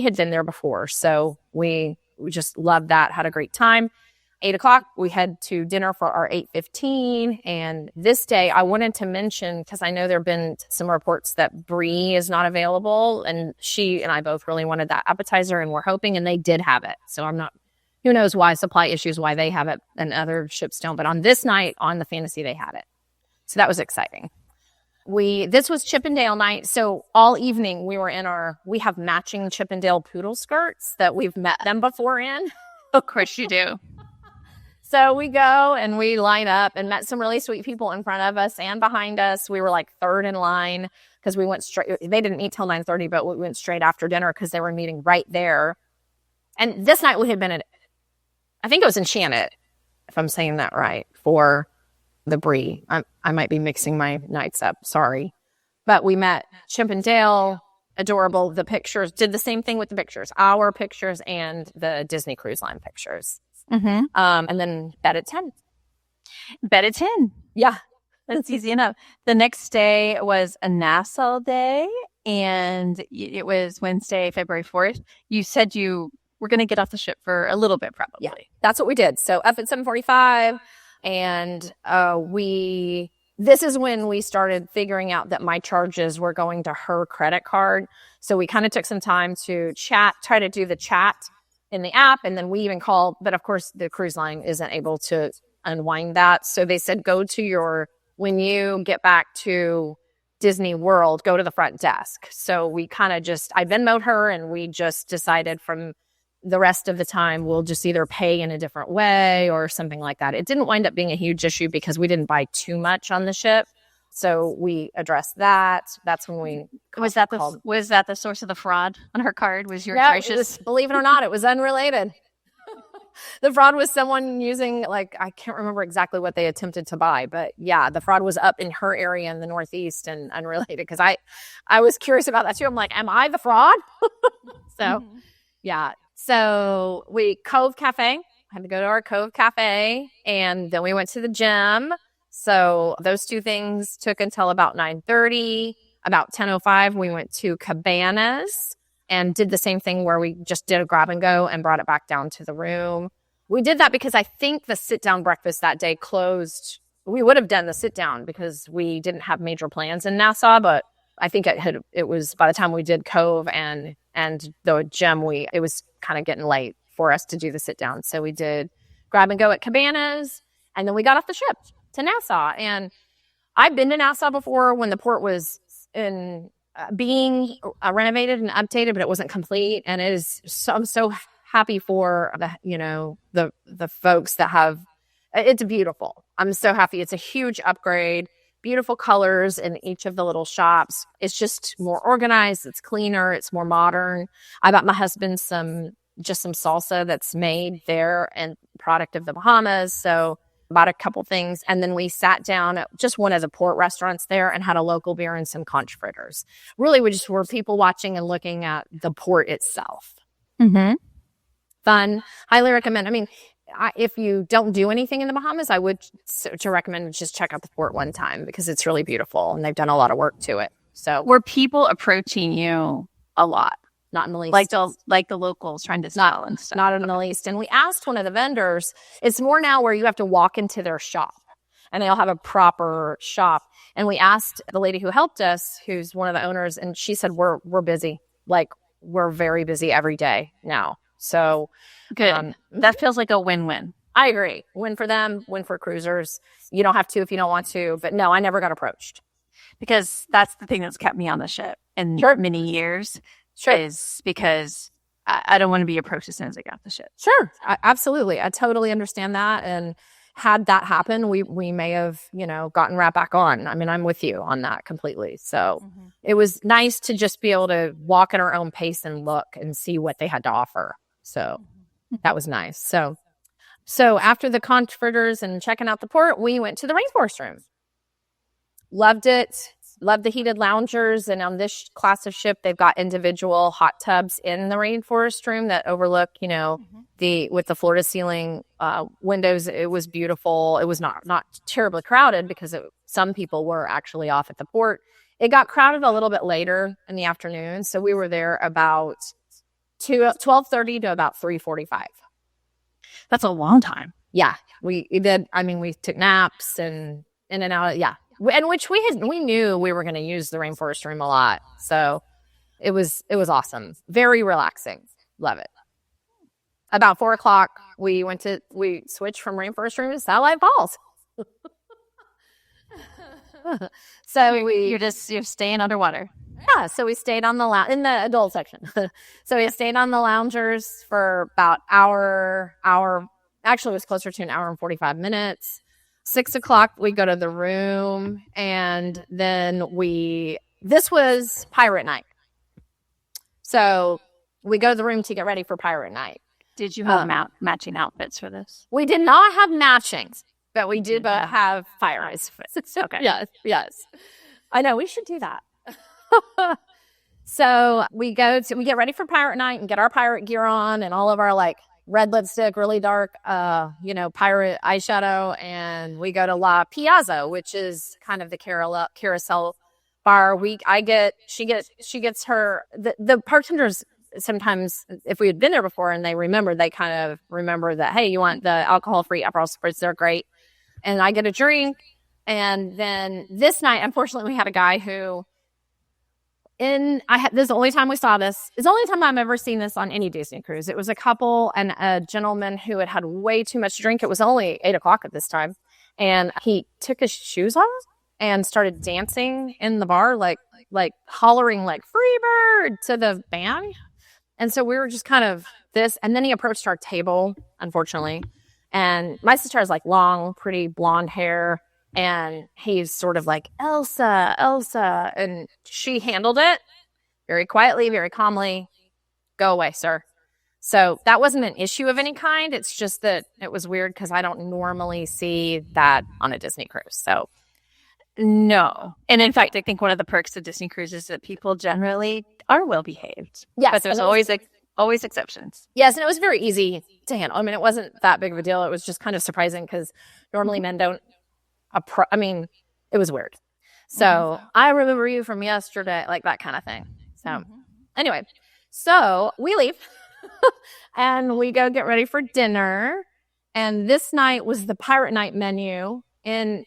had been there before, so we just loved that, had a great time. 8:00, we head to dinner for our 8:15. And this day I wanted to mention, because I know there have been some reports that brie is not available, and she and I both really wanted that appetizer, and we're hoping, and they did have it. So who knows why, supply issues, why they have it and other ships don't. But on this night, on the Fantasy, they had it. So that was exciting. This was Chippendale night. So all evening we have matching Chippendale poodle skirts that we've met them before in. Of course you do. So we go and we line up and met some really sweet people in front of us and behind us. We were like third in line because we went straight. They didn't eat till 9:30, but we went straight after dinner because they were meeting right there. And this night we had been I think it was Enchanted, if I'm saying that right, for the brie. I might be mixing my nights up. Sorry. But we met Chippendale, adorable. The pictures, did the same thing with the pictures, our pictures and the Disney Cruise Line pictures. Mm-hmm. And then bed at 10. Bed at 10. Yeah. That's easy enough. The next day was a Nassau day, and it was Wednesday, February 4th. You said you were going to get off the ship for a little bit, probably. Yeah, that's what we did. So up at 7:45, and this is when we started figuring out that my charges were going to her credit card. So we kind of took some time to try to do the chat in the app, and then we even called, but of course the cruise line isn't able to unwind that. So they said, when you get back to Disney World, go to the front desk. So we kind of I Venmo'd her, and we just decided from the rest of the time, we'll just either pay in a different way or something like that. It didn't wind up being a huge issue because we didn't buy too much on the ship. So we addressed that. That's when we was that the source of the fraud on her card? Was your gracious? Believe it or not, it was unrelated. The fraud was someone using, like, I can't remember exactly what they attempted to buy, but yeah, the fraud was up in her area in the Northeast and unrelated, because I was curious about that too. I'm like, am I the fraud? So yeah. So we Cove Cafe, had to go to our Cove Cafe, and then we went to the gym. So those two things took until about 9:30. About 10:05, we went to Cabanas and did the same thing where we just did a grab and go and brought it back down to the room. We did that because I think the sit-down breakfast that day closed. We would have done the sit-down because we didn't have major plans in Nassau, but I think it was by the time we did Cove and the gym, it was kind of getting late for us to do the sit-down. So we did grab and go at Cabanas, and then we got off the ship to Nassau. And I've been to Nassau before when the port was being renovated and updated, but it wasn't complete. And I'm so happy for the folks that have. It's beautiful. I'm so happy. It's a huge upgrade. Beautiful colors in each of the little shops. It's just more organized. It's cleaner. It's more modern. I bought my husband some salsa that's made there and product of the Bahamas. So bought a couple things, and then we sat down at just one of the port restaurants there and had a local beer and some conch fritters. Really, we just were people watching and looking at the port itself. Mm-hmm. Fun. Highly recommend. I mean, if you don't do anything in the Bahamas, I would to recommend just check out the port one time because it's really beautiful and they've done a lot of work to it. So were people approaching you a lot? Not in the least. Like the locals trying to sell and stuff. Not in the least. And we asked one of the vendors, it's more now where you have to walk into their shop and they'll have a proper shop. And we asked the lady who helped us, who's one of the owners, and she said, we're busy. Like, we're very busy every day now. So good. That feels like a win-win. I agree. Win for them, win for cruisers. You don't have to if you don't want to. But no, I never got approached. Because that's the thing that's kept me on the ship in many years. Sure. Is because I don't want to be approached as soon as I get off the ship. Sure. Absolutely. I totally understand that. And had that happen, we may have, gotten right back on. I mean, I'm with you on that completely. So it was nice to just be able to walk at our own pace and look and see what they had to offer. So that was nice. So after the conch fritters and checking out the port, we went to the rainforest room. Loved it. Loved the heated loungers. And on this class of ship, they've got individual hot tubs in the rainforest room that overlook, with the floor to ceiling windows. It was beautiful. It was not terribly crowded because some people were actually off at the port. It got crowded a little bit later in the afternoon. So we were there about 12:30 to about 3:45. That's a long time. Yeah, we did. I mean, we took naps and in and out. Yeah. And which we knew we were going to use the rainforest room a lot. So it was awesome. Very relaxing. Love it. About 4:00, we switched from rainforest room to Satellite Falls. So you're staying underwater. Yeah. So we stayed on in the adult section. So we stayed on the loungers for about hour. Actually, it was closer to an hour and 45 minutes. 6:00, we go to the room, and then this was pirate night. So we go to the room to get ready for pirate night. Did you have matching outfits for this? We did not have matching, but we did have fire eyes. Okay. Yes. I know, we should do that. So we get ready for pirate night and get our pirate gear on and all of our red lipstick, really dark, pirate eyeshadow. And we go to La Piazza, which is kind of the carousel bar. She gets her, the bartenders sometimes, if we had been there before and they kind of remember that, hey, you want the alcohol-free Aperol Spritz, they're great. And I get a drink. And then this night, unfortunately, we had a guy who, this is the only time we saw this. It's the only time I've ever seen this on any Disney cruise. It was a couple and a gentleman who had way too much to drink. It was only 8:00 at this time. And he took his shoes off and started dancing in the bar, like hollering like "free bird" to the band. And so we were just kind of this. And then he approached our table, unfortunately. And my sister has like long, pretty blonde hair. And he's sort of like, "Elsa, Elsa." And she handled it very quietly, very calmly. "Go away, sir." So that wasn't an issue of any kind. It's just that it was weird because I don't normally see that on a Disney cruise. So no. And in fact, I think one of the perks of Disney cruises is that people generally are well behaved. yes, But there's always exceptions. yes, and it was very easy to handle. I mean, it wasn't that big of a deal. It was just kind of surprising because normally men don't. It was weird. So I remember you from yesterday, like that kind of thing. So anyway, so we leave and we go get ready for dinner. And this night was the Pirate Night menu in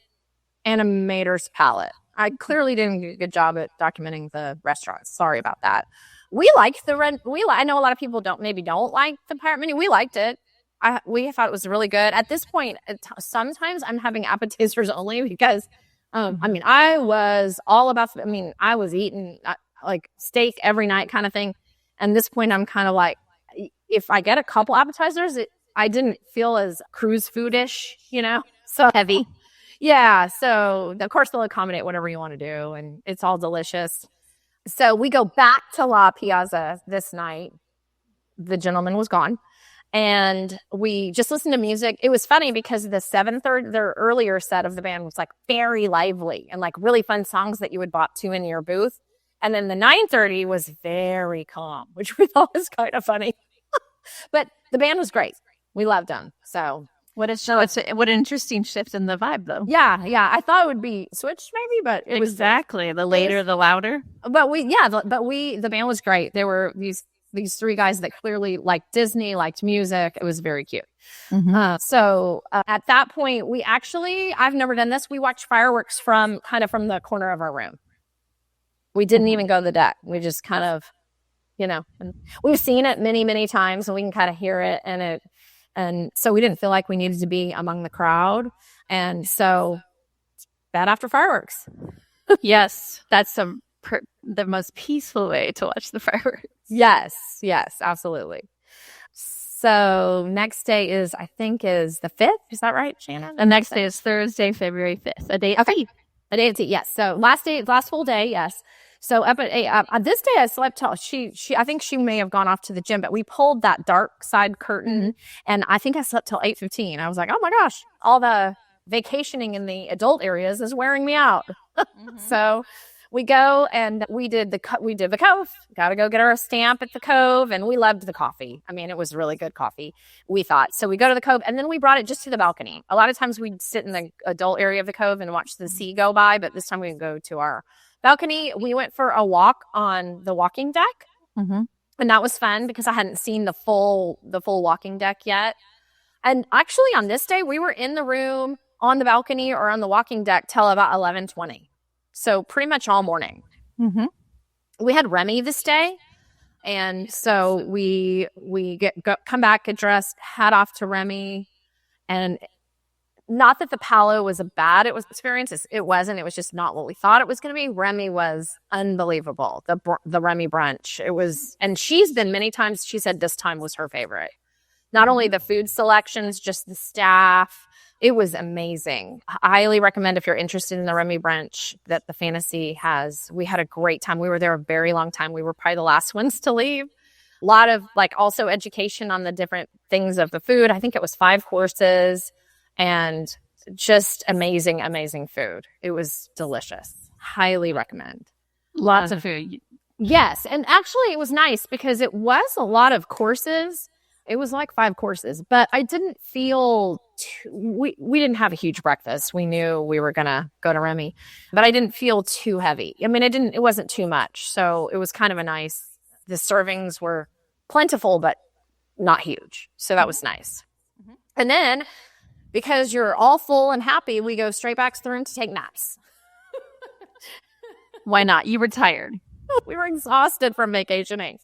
Animator's Palette. I clearly didn't do a good job at documenting the restaurants. Sorry about that. We liked I know a lot of people don't like the pirate menu. We liked it. We thought it was really good. At this point, sometimes I'm having appetizers only because, I was all about. I was eating like steak every night, kind of thing. And this point, I'm kind of like, if I get a couple appetizers, I didn't feel as cruise foodish, So Heavy. yeah. So of course they'll accommodate whatever you want to do, and it's all delicious. So we go back to La Piazza this night. The gentleman was gone. And we just listened to music. It was funny because their earlier set of the band was like very lively and like really fun songs that you would bop to in your booth. And then the 9:30 was very calm, which we thought was kind of funny. But the band was great. We loved them. So what an interesting shift in the vibe, though. Yeah. I thought it would be switched maybe, but it was exactly the later, the louder. But the band was great. There were these three guys that clearly liked Disney, liked music. It was very cute. So at that point, I've never done this. We watched fireworks from the corner of our room. We didn't even go to the deck. We just kind of, and we've seen it many, many times, and we can kind of hear it. And so we didn't feel like we needed to be among the crowd. And so bad after fireworks. Yes, that's the most peaceful way to watch the fireworks. Yes, absolutely. So next day is the 5th. Is that right, Shannon? The next day is Thursday, February 5th. A day at tea. A day at tea, yes. So last full day, yes. So up at this day I slept till I think she may have gone off to the gym, but we pulled that dark side curtain and I think I slept till 8:15. I was like, oh my gosh, all the vacationing in the adult areas is wearing me out. So we go and we did the Cove. Got to go get our stamp at the Cove, and we loved the coffee. It was really good coffee, we thought. So we go to the Cove, and then we brought it just to the balcony. A lot of times we'd sit in the adult area of the Cove and watch the sea go by, but this time we would go to our balcony. We went for a walk on the walking deck, and that was fun because I hadn't seen the full walking deck yet. And actually, on this day, we were in the room on the balcony or on the walking deck till about 11:20. So pretty much all morning. We had Remy this day. And so we come back, get dressed, head off to Remy. And not that the Palo was a bad experience. It wasn't. It was just not what we thought it was going to be. Remy was unbelievable. The Remy brunch. It was, and she's been many times. She said this time was her favorite. Not only the food selections, just the staff. It was amazing. I highly recommend if you're interested in the Remy brunch that the Fantasy has. We had a great time. We were there a very long time. We were probably the last ones to leave. A lot of also education on the different things of the food. I think it was 5 courses and just amazing, amazing food. It was delicious. Highly recommend. Lots of food. Yes. And actually it was nice because it was a lot of courses. It was like 5 courses, but I didn't feel we didn't have a huge breakfast. We knew we were going to go to Remy, but I didn't feel too heavy. It wasn't too much. So it was kind of the servings were plentiful, but not huge. So that was nice. And then because you're all full and happy, we go straight back to the room to take naps. Why not? You were tired. We were exhausted from vacationing.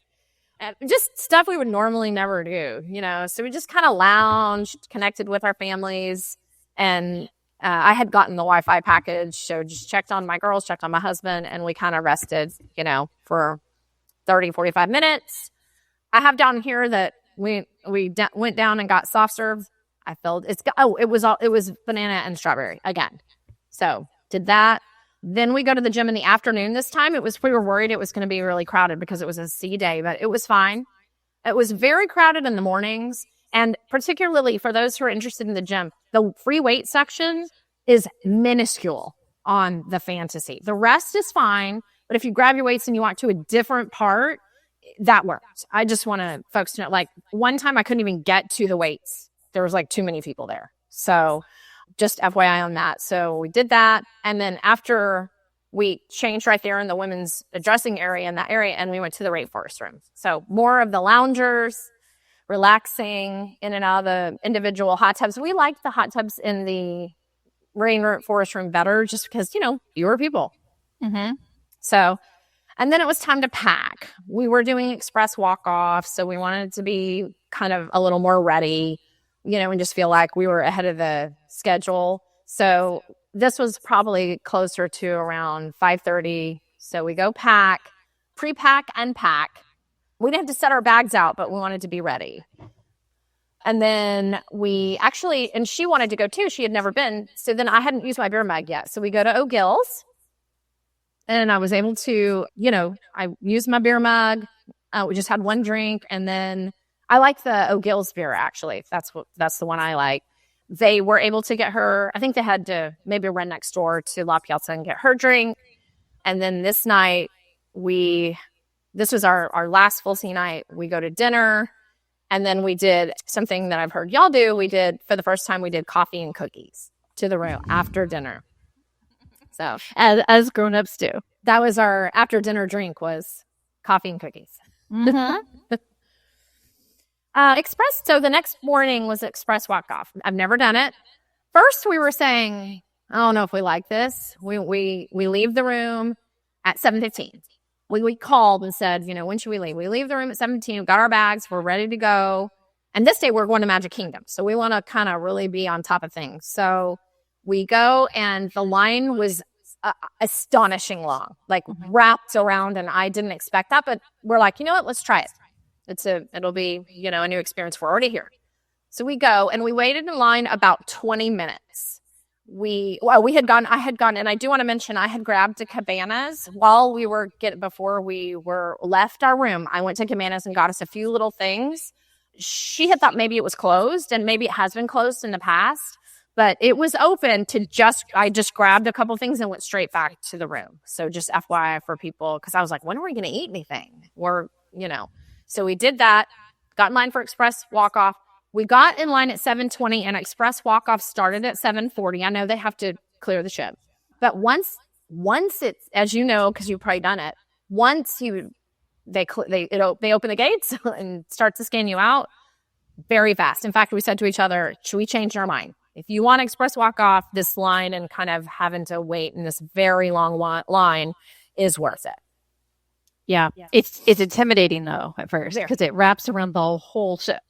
And just stuff we would normally never do, So we just kind of lounged, connected with our families, and I had gotten the Wi-Fi package, so just checked on my girls, checked on my husband, and we kind of rested, for 30, 45 minutes. I have down here that we went down and got soft serve. I filled it was banana and strawberry again. So did that. Then we go to the gym in the afternoon. This time we were worried it was going to be really crowded because it was a C day, but it was fine. It was very crowded in the mornings. And particularly for those who are interested in the gym, the free weight section is minuscule on the Fantasy. The rest is fine, but if you grab your weights and you walk to a different part, that works. I just want folks to know, like one time I couldn't even get to the weights. There was like too many people there. So just FYI on that. So we did that. And then after we changed right there in the women's dressing area in that area, and we went to the rainforest room. So more of the loungers, relaxing in and out of the individual hot tubs. We liked the hot tubs in the rainforest room better just because, fewer people. Mm-hmm. So, and then it was time to pack. We were doing express walk-off, so we wanted to be kind of a little more ready, and just feel like we were ahead of the schedule. So this was probably closer to around 5:30. So we go pack, pre-pack and pack. We didn't have to set our bags out, but we wanted to be ready. And then and she wanted to go too. She had never been. So then I hadn't used my beer mug yet. So we go to O'Gill's and I was able to, I used my beer mug. We just had one drink. And then I like the O'Gill's beer, actually. That's the one I like. They were able to get her, I think they had to maybe run next door to La Piazza and get her drink. And then this night, this was our last full sea night. We go to dinner, and then we did something that I've heard y'all do. For the first time, we did coffee and cookies to the room after dinner. So as grown-ups do. That was our after dinner drink, was coffee and cookies. Mm-hmm. So the next morning was express walk-off. I've never done it. First, we were saying, I don't know if we like this. We leave the room at 7:15. We called and said, when should we leave? We leave the room at 7:15. We got our bags. We're ready to go. And this day we're going to Magic Kingdom. So we want to kind of really be on top of things. So we go, and the line was astonishing long, like wrapped around. And I didn't expect that, but we're like, you know what? Let's try it. It'll be, a new experience. We're already here. So we go, and we waited in line about 20 minutes. I had gone, and I do want to mention, I had grabbed a Cabanas before we were left our room. I went to Cabanas and got us a few little things. She had thought maybe it was closed, and maybe it has been closed in the past, but it was open I just grabbed a couple things and went straight back to the room. So just FYI for people, because I was like, when are we going to eat anything? So we did that, got in line for express walk-off. We got in line at 7:20, and express walk-off started at 7:40. I know they have to clear the ship. But once it's, as you know, because you've probably done it, once they open the gates and start to scan you out, very fast. In fact, we said to each other, should we change our mind? If you want express walk-off, this line and kind of having to wait in this very long line is worth it. Yeah. It's intimidating, though, at first, because it wraps around the whole ship.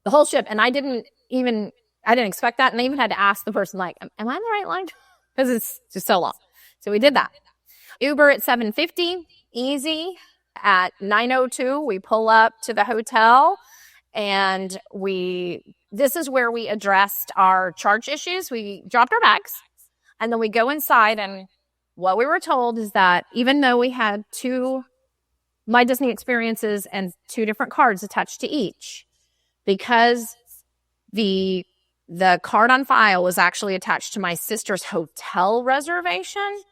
The whole ship. And I didn't expect that. And I even had to ask the person, like, am I on the right line? Because it's just so long. So we did that. Uber at 7:50, easy. At 9:02, we pull up to the hotel, and this is where we addressed our charge issues. We dropped our bags, and then we go inside, and what we were told is that even though we had 2 My Disney experiences and 2 different cards attached to each, because the card on file was actually attached to my sister's hotel reservation,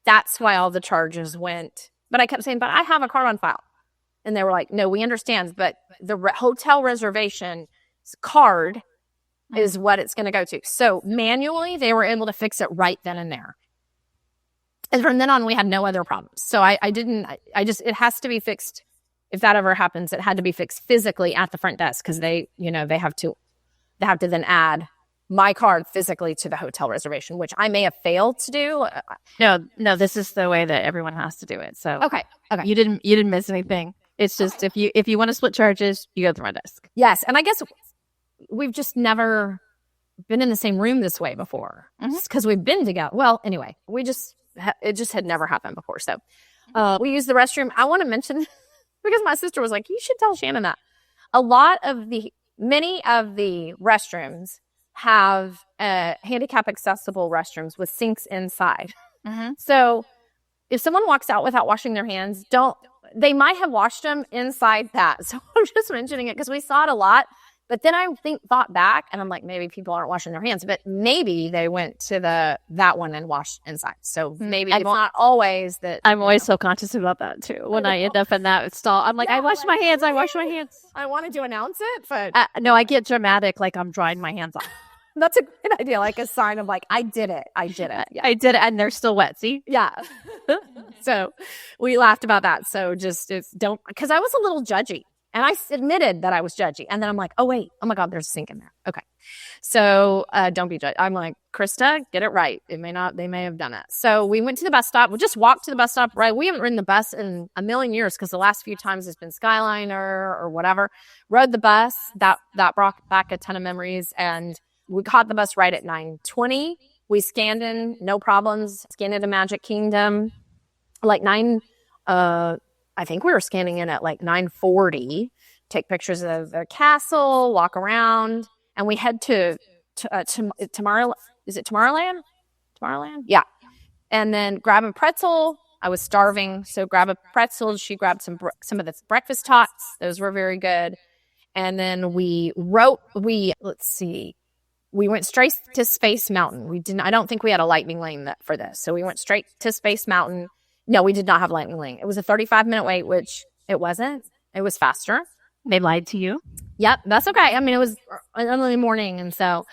that's why all the charges went. But I kept saying, but I have a card on file. And they were like, no, we understand, but the hotel reservation card is what it's going to go to. So manually, they were able to fix it right then and there. And from then on, we had no other problems. So it has to be fixed. If that ever happens, it had to be fixed physically at the front desk, because they have to then add my card physically to the hotel reservation, which I may have failed to do. No, this is the way that everyone has to do it. So okay. You didn't miss anything. It's just if you want to split charges, you go to the front desk. Yes, and I guess we've just never been in the same room this way before because we've been together. Well, anyway, it just had never happened before. So we used the restroom. I want to mention because my sister was like, you should tell Shannon that. Many of the restrooms have handicap accessible restrooms with sinks inside. So if someone walks out without washing their hands, they might have washed them inside that. So I'm just mentioning it because we saw it a lot. But then I thought back and I'm like, maybe people aren't washing their hands, but maybe they went to that one and washed inside. So maybe it's not always that. I'm always so conscious about that too. When I end up in that stall, I'm like, I wash my hands. I wanted to announce it, but no, I get dramatic. Like I'm drying my hands off. That's a good idea. Like a sign of like, I did it. Yeah. I did it. And they're still wet. See? Yeah. So we laughed about that. So because I was a little judgy. And I admitted that I was judgy. And then I'm like, oh, wait. Oh, my God, there's a sink in there. Okay. So don't be judgy. I'm like, Krysta, get it right. They may have done it. So we went to the bus stop. We just walked to the bus stop, right? We haven't ridden the bus in a million years because the last few times it's been Skyliner or whatever. Rode the bus. That brought back a ton of memories. And we caught the bus right at 9:20. We scanned in, no problems. Scanned into Magic Kingdom. Like I think we were scanning in at like 9:40, take pictures of the castle, walk around, and we head to Tomorrow. Is it Tomorrowland? Tomorrowland? Yeah. And then grab a pretzel. I was starving, so grab a pretzel. She grabbed some of the breakfast tots. Those were very good. And then we went straight to Space Mountain. I don't think we had a lightning lane for this. So we went straight to Space Mountain. No, we did not have lightning lane. It was a 35-minute wait, which it wasn't. It was faster. They lied to you? Yep, that's okay. I mean, it was early morning, and so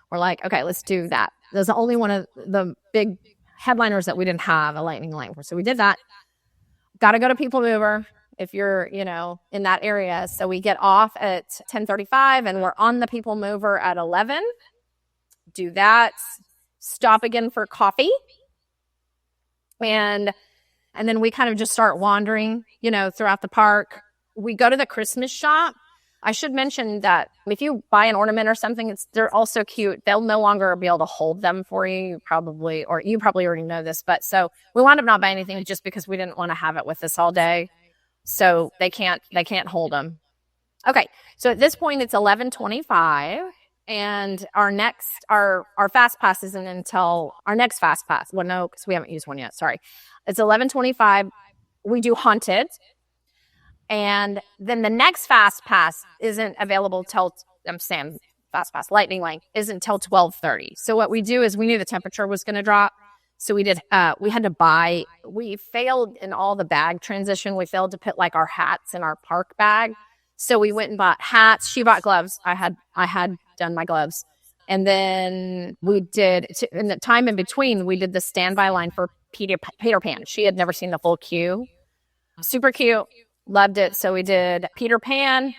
we're like, okay, let's do that. That was the only one of the big headliners that we didn't have a lightning lane for. So we did that. Got to go to People Mover if you're, in that area. So we get off at 10:35, and we're on the People Mover at 11. Do that. Stop again for coffee. And then we kind of just start wandering, throughout the park. We go to the Christmas shop. I should mention that if you buy an ornament or something, they're also cute. They'll no longer be able to hold them for you. You probably already know this. But so we wound up not buying anything just because we didn't want to have it with us all day. So they can't hold them. Okay. So at this point, it's 11:25. And our fast pass isn't until our next fast pass. Well, no, because we haven't used one yet. Sorry. It's 11:25. We do Haunted. And then the next fast pass isn't available till, I'm saying fast pass, Lightning Lane, isn't till 12:30. So what we do is we knew the temperature was going to drop. So we failed in all the bag transition. We failed to put like our hats in our park bag. So we went and bought hats. She bought gloves. I had done my gloves. And then we did, in the time in between, we did the standby line for Peter Pan. She had never seen the full queue. Super cute. Loved it. So we did Peter Pan.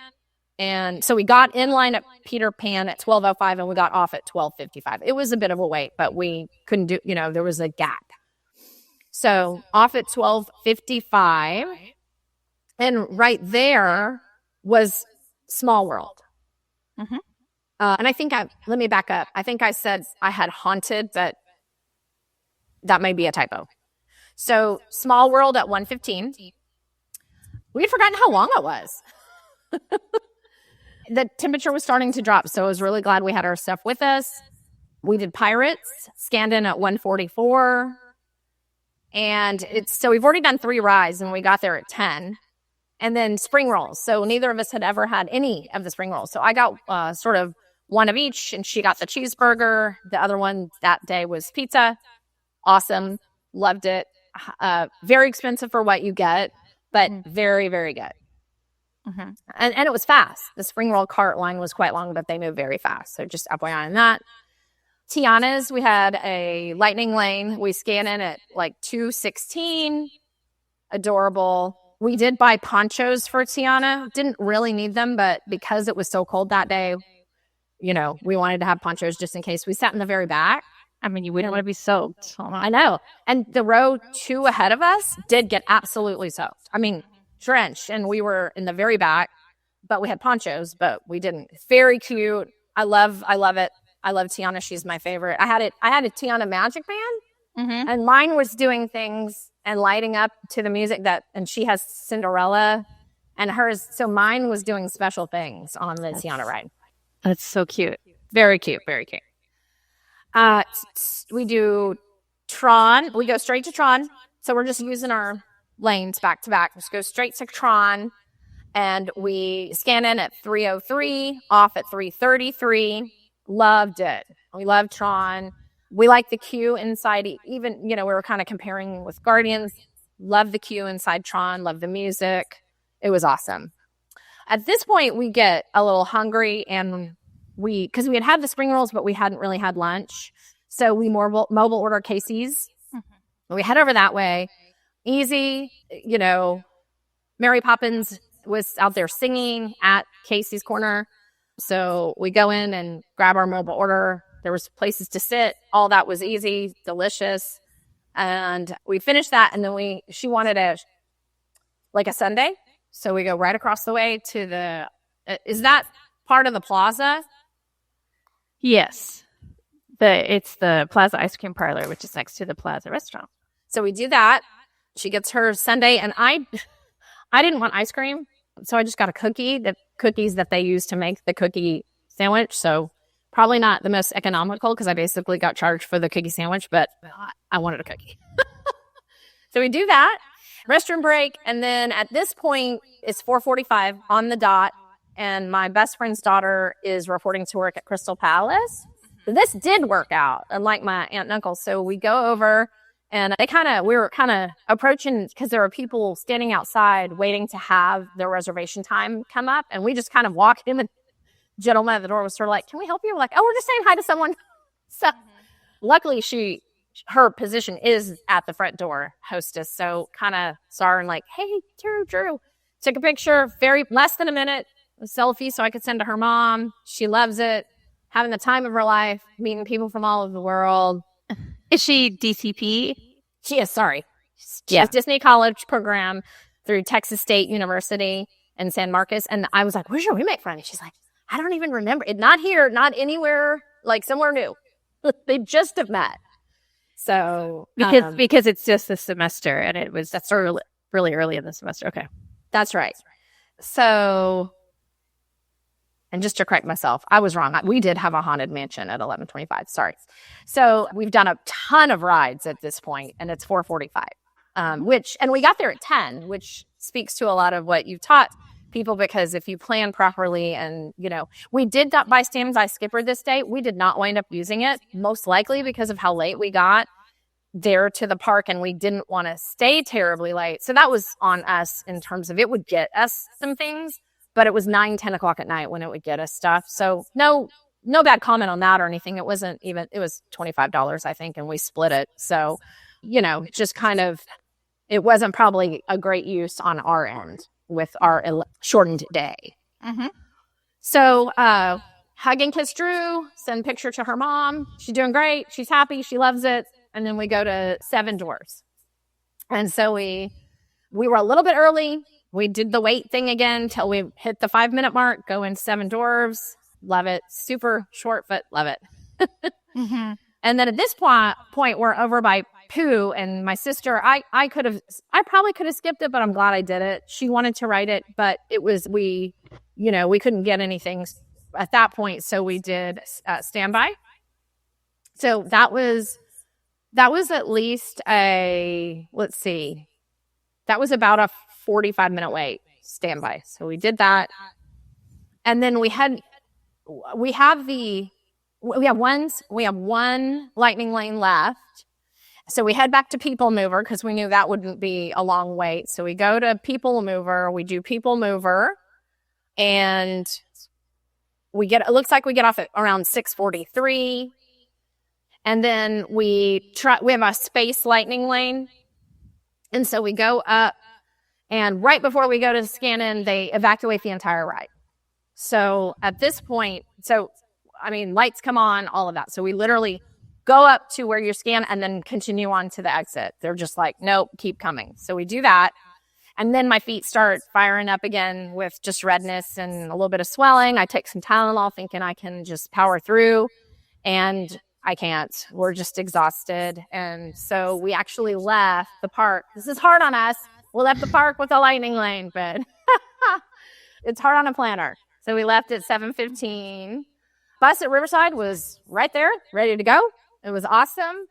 And so we got in line at Peter Pan at 12:05 and we got off at 12:55. It was a bit of a wait, but we couldn't do, there was a gap. So off at 12:55. And right there was Small World. Mm-hmm. And I think let me back up. I think I said I had Haunted, but that may be a typo. So Small World at 1:15. We had forgotten how long it was. The temperature was starting to drop, so I was really glad we had our stuff with us. We did Pirates, scanned in at 1:44. And so we've already done 3 rides, and we got there at 10. And then spring rolls. So neither of us had ever had any of the spring rolls. So I got sort of one of each, and she got the cheeseburger. The other one that day was pizza. Awesome. Loved it. Very expensive for what you get, but very, very good. Mm-hmm. And it was fast. The spring roll cart line was quite long, but they moved very fast. So just FYI on that. Tiana's, we had a lightning lane. We scanned in at like 2:16. Adorable. We did buy ponchos for Tiana. Didn't really need them, but because it was so cold that day, we wanted to have ponchos just in case. We sat in the very back. I mean, you wouldn't want to be soaked. I know. And the row 2 ahead of us did get absolutely soaked. I mean, drenched. And we were in the very back, but we had ponchos, but we didn't. Very cute. I love it. I love Tiana. She's my favorite. I had a Tiana Magic Band, Mm-hmm. and mine was doing things and lighting up to the music and she has Cinderella and hers. So mine was doing special things on the Tiana ride. That's so cute. Very cute. Very cute. We do Tron. We go straight to Tron. So we're just using our lanes back to back. Just go straight to Tron. And we scan in at 3:03, off at 3:33. Loved it. We love Tron. We like the queue inside. Even, we were kind of comparing with Guardians. Love the queue inside Tron. Love the music. It was awesome. At this point, we get a little hungry, and because we had the spring rolls, but we hadn't really had lunch. So we mobile order Casey's. Mm-hmm. We head over that way. Easy, Mary Poppins was out there singing at Casey's Corner. So we go in and grab our mobile order. There was places to sit. All that was easy, delicious. And we finished that. And then she wanted a sundae. So we go right across the way to is that part of the plaza? Yes. It's the Plaza Ice Cream Parlor, which is next to the Plaza Restaurant. So we do that. She gets her sundae, and I didn't want ice cream, so I just got a cookie, the cookies that they use to make the cookie sandwich. So probably not the most economical because I basically got charged for the cookie sandwich, but I wanted a cookie. So we do that, restroom break, and then at this point, it's 4:45 on the dot, and my best friend's daughter is reporting to work at Crystal Palace. This did work out, unlike my aunt and uncle. So we go over, and we were kind of approaching because there were people standing outside waiting to have their reservation time come up. And we just kind of walked in. The gentleman at the door was sort of like, "Can we help you?" We're like, "Oh, we're just saying hi to someone." So luckily her position is at the front door, hostess. So kind of saw her and like, "Hey, Drew. Took a picture, less than a minute, a selfie so I could send to her mom. She loves it. Having the time of her life, meeting people from all over the world. Is she DCP? She is, sorry. She has Disney College program through Texas State University in San Marcos. And I was like, "Where's your roommate from?" And she's like, "I don't even remember. Not here, not anywhere, like somewhere new." They just have met. So because it's just the semester, and that's really early in the semester. Okay. That's right. So, and just to correct myself, I was wrong. We did have a haunted mansion at 11:25. Sorry. So we've done a ton of rides at this point, and it's 4:45. And we got there at 10, which speaks to a lot of what you've taught people, because if you plan properly and, we did buy standby skipper this day. We did not wind up using it, most likely because of how late we got there to the park, and we didn't want to stay terribly late. So that was on us in terms of it would get us some things, but it was 9-10 o'clock at night when it would get us stuff. So no bad comment on that or anything. It was $25, I think, and we split it. So, just kind of, it wasn't probably a great use on our end with our shortened day. Mm-hmm. So, hug and kiss Drew, send picture to her mom. She's doing great. She's happy. She loves it. And then we go to 7 Dwarfs. And so we were a little bit early. We did the wait thing again till we hit the 5-minute mark, go in 7 Dwarfs. Love it. Super short, but love it. Mm-hmm. And then at this point, we're over by Pooh, and my sister, I probably could have skipped it, but I'm glad I did it. She wanted to ride it, but we couldn't get anything at that point. So we did standby. So that was at least that was about a 45-minute wait, standby. So we did that. And then we have one lightning lane left. So we head back to People Mover because we knew that wouldn't be a long wait. So we go to People Mover. We do People Mover, and it looks like we get off at around 6:43. And then we have a space lightning lane. And so we go up, and right before we go to scan in, they evacuate the entire ride. So at this point, lights come on, all of that. So we literally go up to where you scan and then continue on to the exit. They're just like, "Nope, keep coming." So we do that. And then my feet start firing up again with just redness and a little bit of swelling. I take some Tylenol thinking I can just power through. and I can't. We're just exhausted. And so we actually left the park. This is hard on us. We left the park with a lightning lane, but it's hard on a planner. So we left at 7:15. Bus at Riverside was right there, ready to go. It was awesome.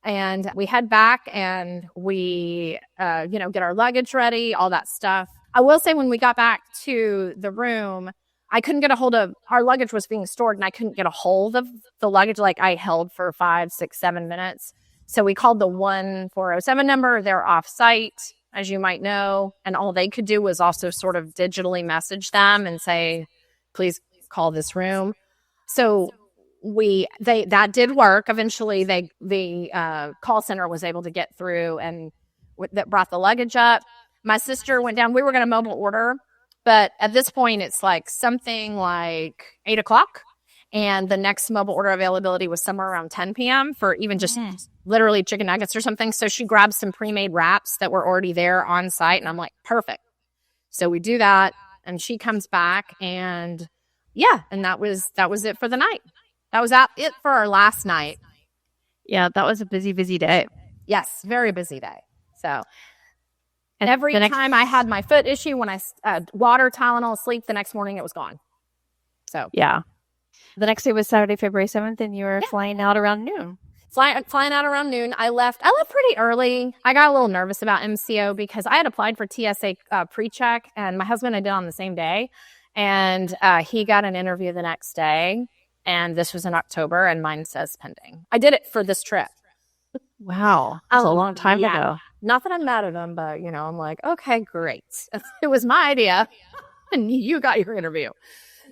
And we head back and we, get our luggage ready, all that stuff. I will say when we got back to the room, I couldn't get a hold of, our luggage was being stored and I couldn't get a hold of the luggage like I held for 5, 6, 7 minutes. So we called the 1407 number. They're off site, as you might know. And all they could do was also sort of digitally message them and say, please call this room. So that did work. Eventually the call center was able to get through and that brought the luggage up. My sister went down. We were going to mobile order. But at this point, it's like something like 8 o'clock. And the next mobile order availability was somewhere around 10 p.m. for even just literally chicken nuggets or something. So she grabbed some pre-made wraps that were already there on site. And I'm like, perfect. So we do that. And she comes back. And and that was it for the night. That was it for our last night. Yeah, that was a busy day. Yes, very busy day. So... And every time I had my foot issue, when I water, Tylenol, sleep, the next morning it was gone. So yeah, the next day was Saturday, February 7th, and you were flying out around noon. Flying out around noon. I left pretty early. I got a little nervous about MCO because I had applied for TSA pre-check, and my husband I did on the same day, and he got an interview the next day, and this was in October, and mine says pending. I did it for this trip. Wow, that's a long time ago. Not that I'm mad at him, but, I'm like, okay, great. It was my idea, and you got your interview.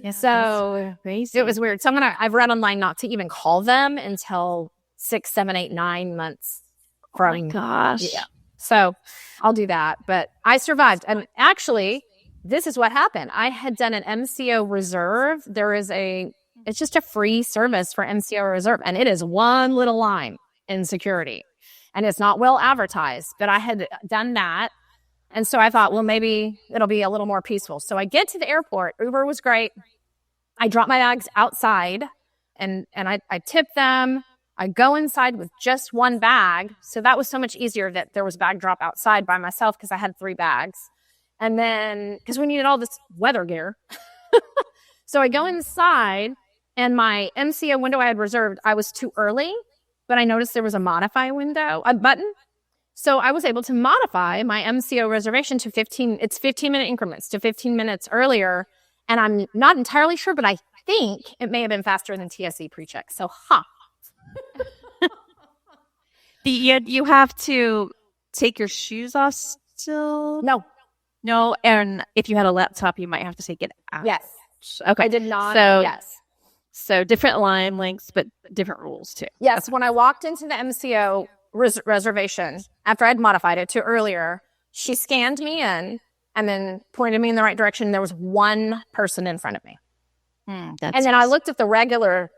Yeah, so crazy. It was weird. So I've read online not to even call them until 6, 7, 8, 9 months from. Oh my gosh. Yeah. So I'll do that. But I survived. And actually, this is what happened. I had done an MCO reserve. It's just a free service for MCO reserve, and it is one little line in security. And it's not well advertised, but I had done that. And so I thought, well, maybe it'll be a little more peaceful. So I get to the airport. Uber was great. I drop my bags outside and I tip them. I go inside with just one bag. So that was so much easier that there was bag drop outside by myself because I had 3 bags. And then, because we needed all this weather gear. So I go inside and my MCO window I had reserved, I was too early. But I noticed there was a modify a button. So I was able to modify my MCO reservation to 15-minute increments to 15 minutes earlier. And I'm not entirely sure, but I think it may have been faster than TSE pre-check. So, You have to take your shoes off still? No, and if you had a laptop, you might have to take it out. Yes. Okay. I did not. Yes. So different line lengths, but different rules too. Yes. Okay. When I walked into the MCO reservation, after I'd modified it to earlier, she scanned me in and then pointed me in the right direction. There was one person in front of me. And then I looked at the regular,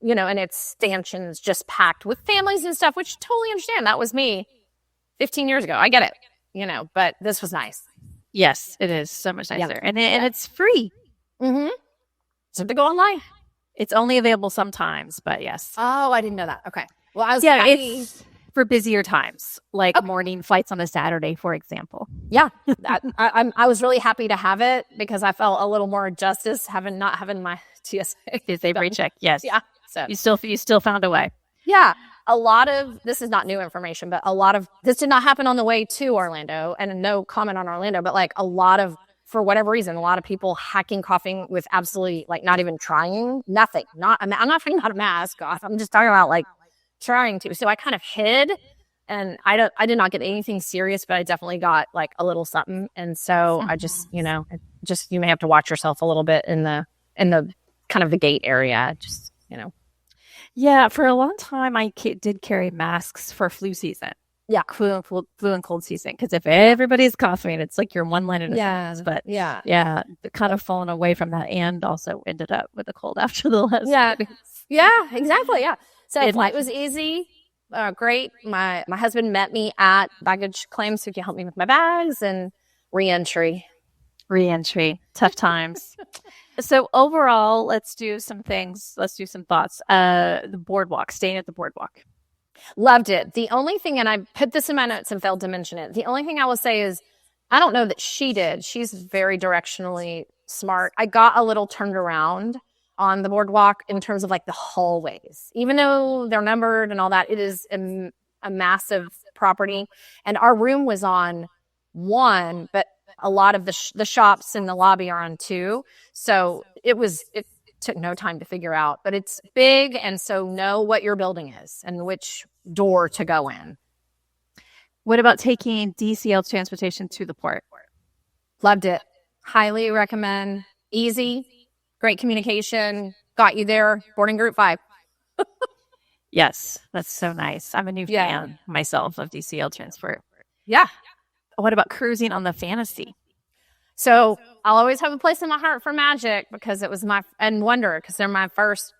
and its stanchions just packed with families and stuff, which totally understand. That was me 15 years ago. I get it, but this was nice. Yes, it is so much nicer. Yeah. And it's free. Mm-hmm. So to go online. It's only available sometimes, but yes. Oh, I didn't know that. Okay. Well, I was happy. It's for busier times, like morning flights on a Saturday, for example. Yeah. I was really happy to have it because I felt a little more justice not having my TSA pre-check. Yes. Yeah. So you still found a way. Yeah. A lot of this is not new information, but a lot of this did not happen on the way to Orlando, and no comment on Orlando, but like for whatever reason, a lot of people hacking, coughing with absolutely not even trying, nothing. I'm not talking about a mask off. I'm just talking about trying to. So I kind of hid, and I did not get anything serious, but I definitely got a little something. And so I just, you may have to watch yourself a little bit in the kind of the gate area, just. Yeah, for a long time, I did carry masks for flu season. Yeah. Flu and cold season. Because if everybody's coughing, it's like you're one line of defense. But yeah, kind of fallen away from that, and also ended up with a cold after the last. Yeah, exactly. Yeah. So flight was easy. Great. My husband met me at baggage claim so he could help me with my bags and re-entry. Tough times. So overall, let's do some things. Let's do some thoughts. The boardwalk, staying at the boardwalk. Loved it. The only thing, and I put this in my notes and failed to mention it. The only thing I will say is, I don't know that she did. She's very directionally smart. I got a little turned around on the boardwalk in terms of like the hallways. Even though they're numbered and all that, it is a massive property. And our room was on 1, but a lot of the shops in the lobby are on 2. So it took no time to figure out, but it's big. And so know what your building is and which door to go in. What about taking DCL transportation to the port? Loved it. Highly recommend. Easy, great communication, got you there. Boarding group 5. Yes, that's so nice. I'm a new fan myself of DCL transport. Yeah. What about cruising on the Fantasy? So I'll always have a place in my heart for Magic because it was and Wonder because they're my first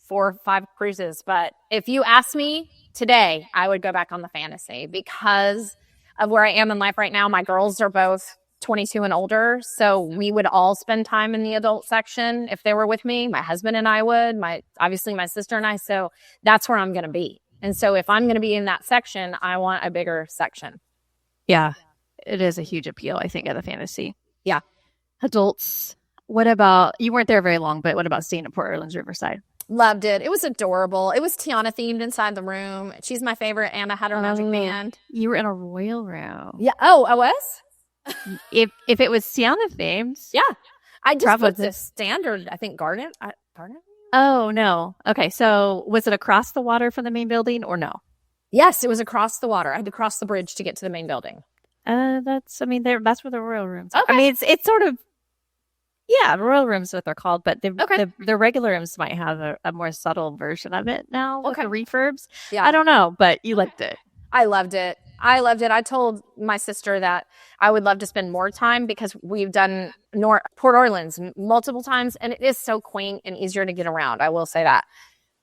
4 or 5 cruises. But if you ask me today, I would go back on the Fantasy because of where I am in life right now. My girls are both 22 and older, so we would all spend time in the adult section if they were with me. My husband and I would, obviously my sister and I. So that's where I'm going to be. And so if I'm going to be in that section, I want a bigger section. Yeah, it is a huge appeal, I think, of the Fantasy. Yeah. Adults. What about, you weren't there very long, but what about staying at Port Orleans Riverside? Loved it. It was adorable. It was Tiana themed inside the room. She's my favorite. Anna had her magic band. You were in a royal room. Yeah. Oh, I was? If it was Tiana themed. Yeah. I just put the standard, I think, garden. Oh, no. Okay. So was it across the water from the main building or no? Yes, it was across the water. I had to cross the bridge to get to the main building. That's where the royal rooms are. Okay. I mean, it's sort of, yeah, royal rooms is what they're called, but the regular rooms might have a more subtle version of it now with the refurbs. Yeah. I don't know, but you liked it. I loved it. I told my sister that I would love to spend more time because we've done Port Orleans multiple times, and it is so quaint and easier to get around. I will say that.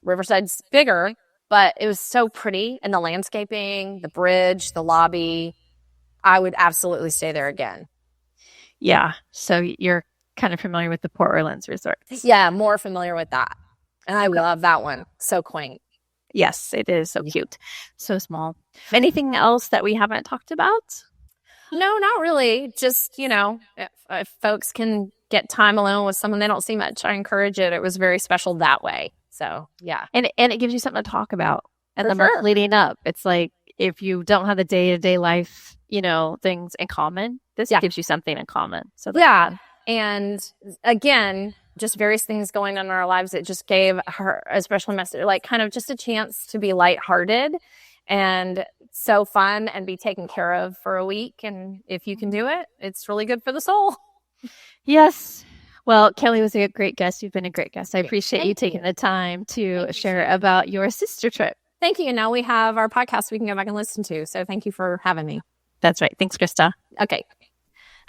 Riverside's bigger, but it was so pretty, and the landscaping, the bridge, the lobby. I would absolutely stay there again. Yeah. So you're kind of familiar with the Port Orleans resort. Yeah, more familiar with that. And I love that one. So quaint. Yes, it is so cute. So small. Anything else that we haven't talked about? No, not really. Just, if folks can get time alone with someone they don't see much, I encourage it. It was very special that way. So, yeah. And it gives you something to talk about. And the month leading up, it's like if you don't have the day-to-day life, things in common, this gives you something in common. So and again, just various things going on in our lives. It just gave her a special message, like kind of just a chance to be lighthearted and so fun and be taken care of for a week. And if you can do it, it's really good for the soul. Yes. Well, Kelly was a great guest. You've been a great guest. I appreciate you taking the time to share about your sister trip. Thank you. And now we have our podcast we can go back and listen to. So thank you for having me. That's right. Thanks, Krysta. Okay.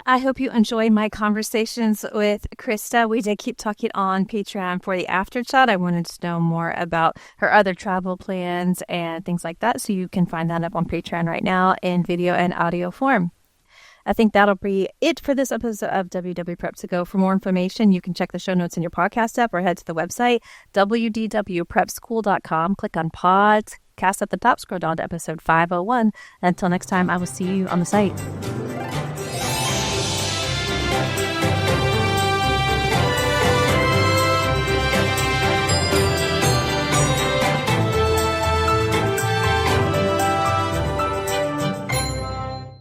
I hope you enjoyed my conversations with Krysta. We did keep talking on Patreon for the after chat. I wanted to know more about her other travel plans and things like that. So you can find that up on Patreon right now in video and audio form. I think that'll be it for this episode of WW Prep to Go. For more information, you can check the show notes in your podcast app or head to the website, wdwprepschool.com. Click on podcast at the top, scroll down to episode 501. Until next time, I will see you on the site.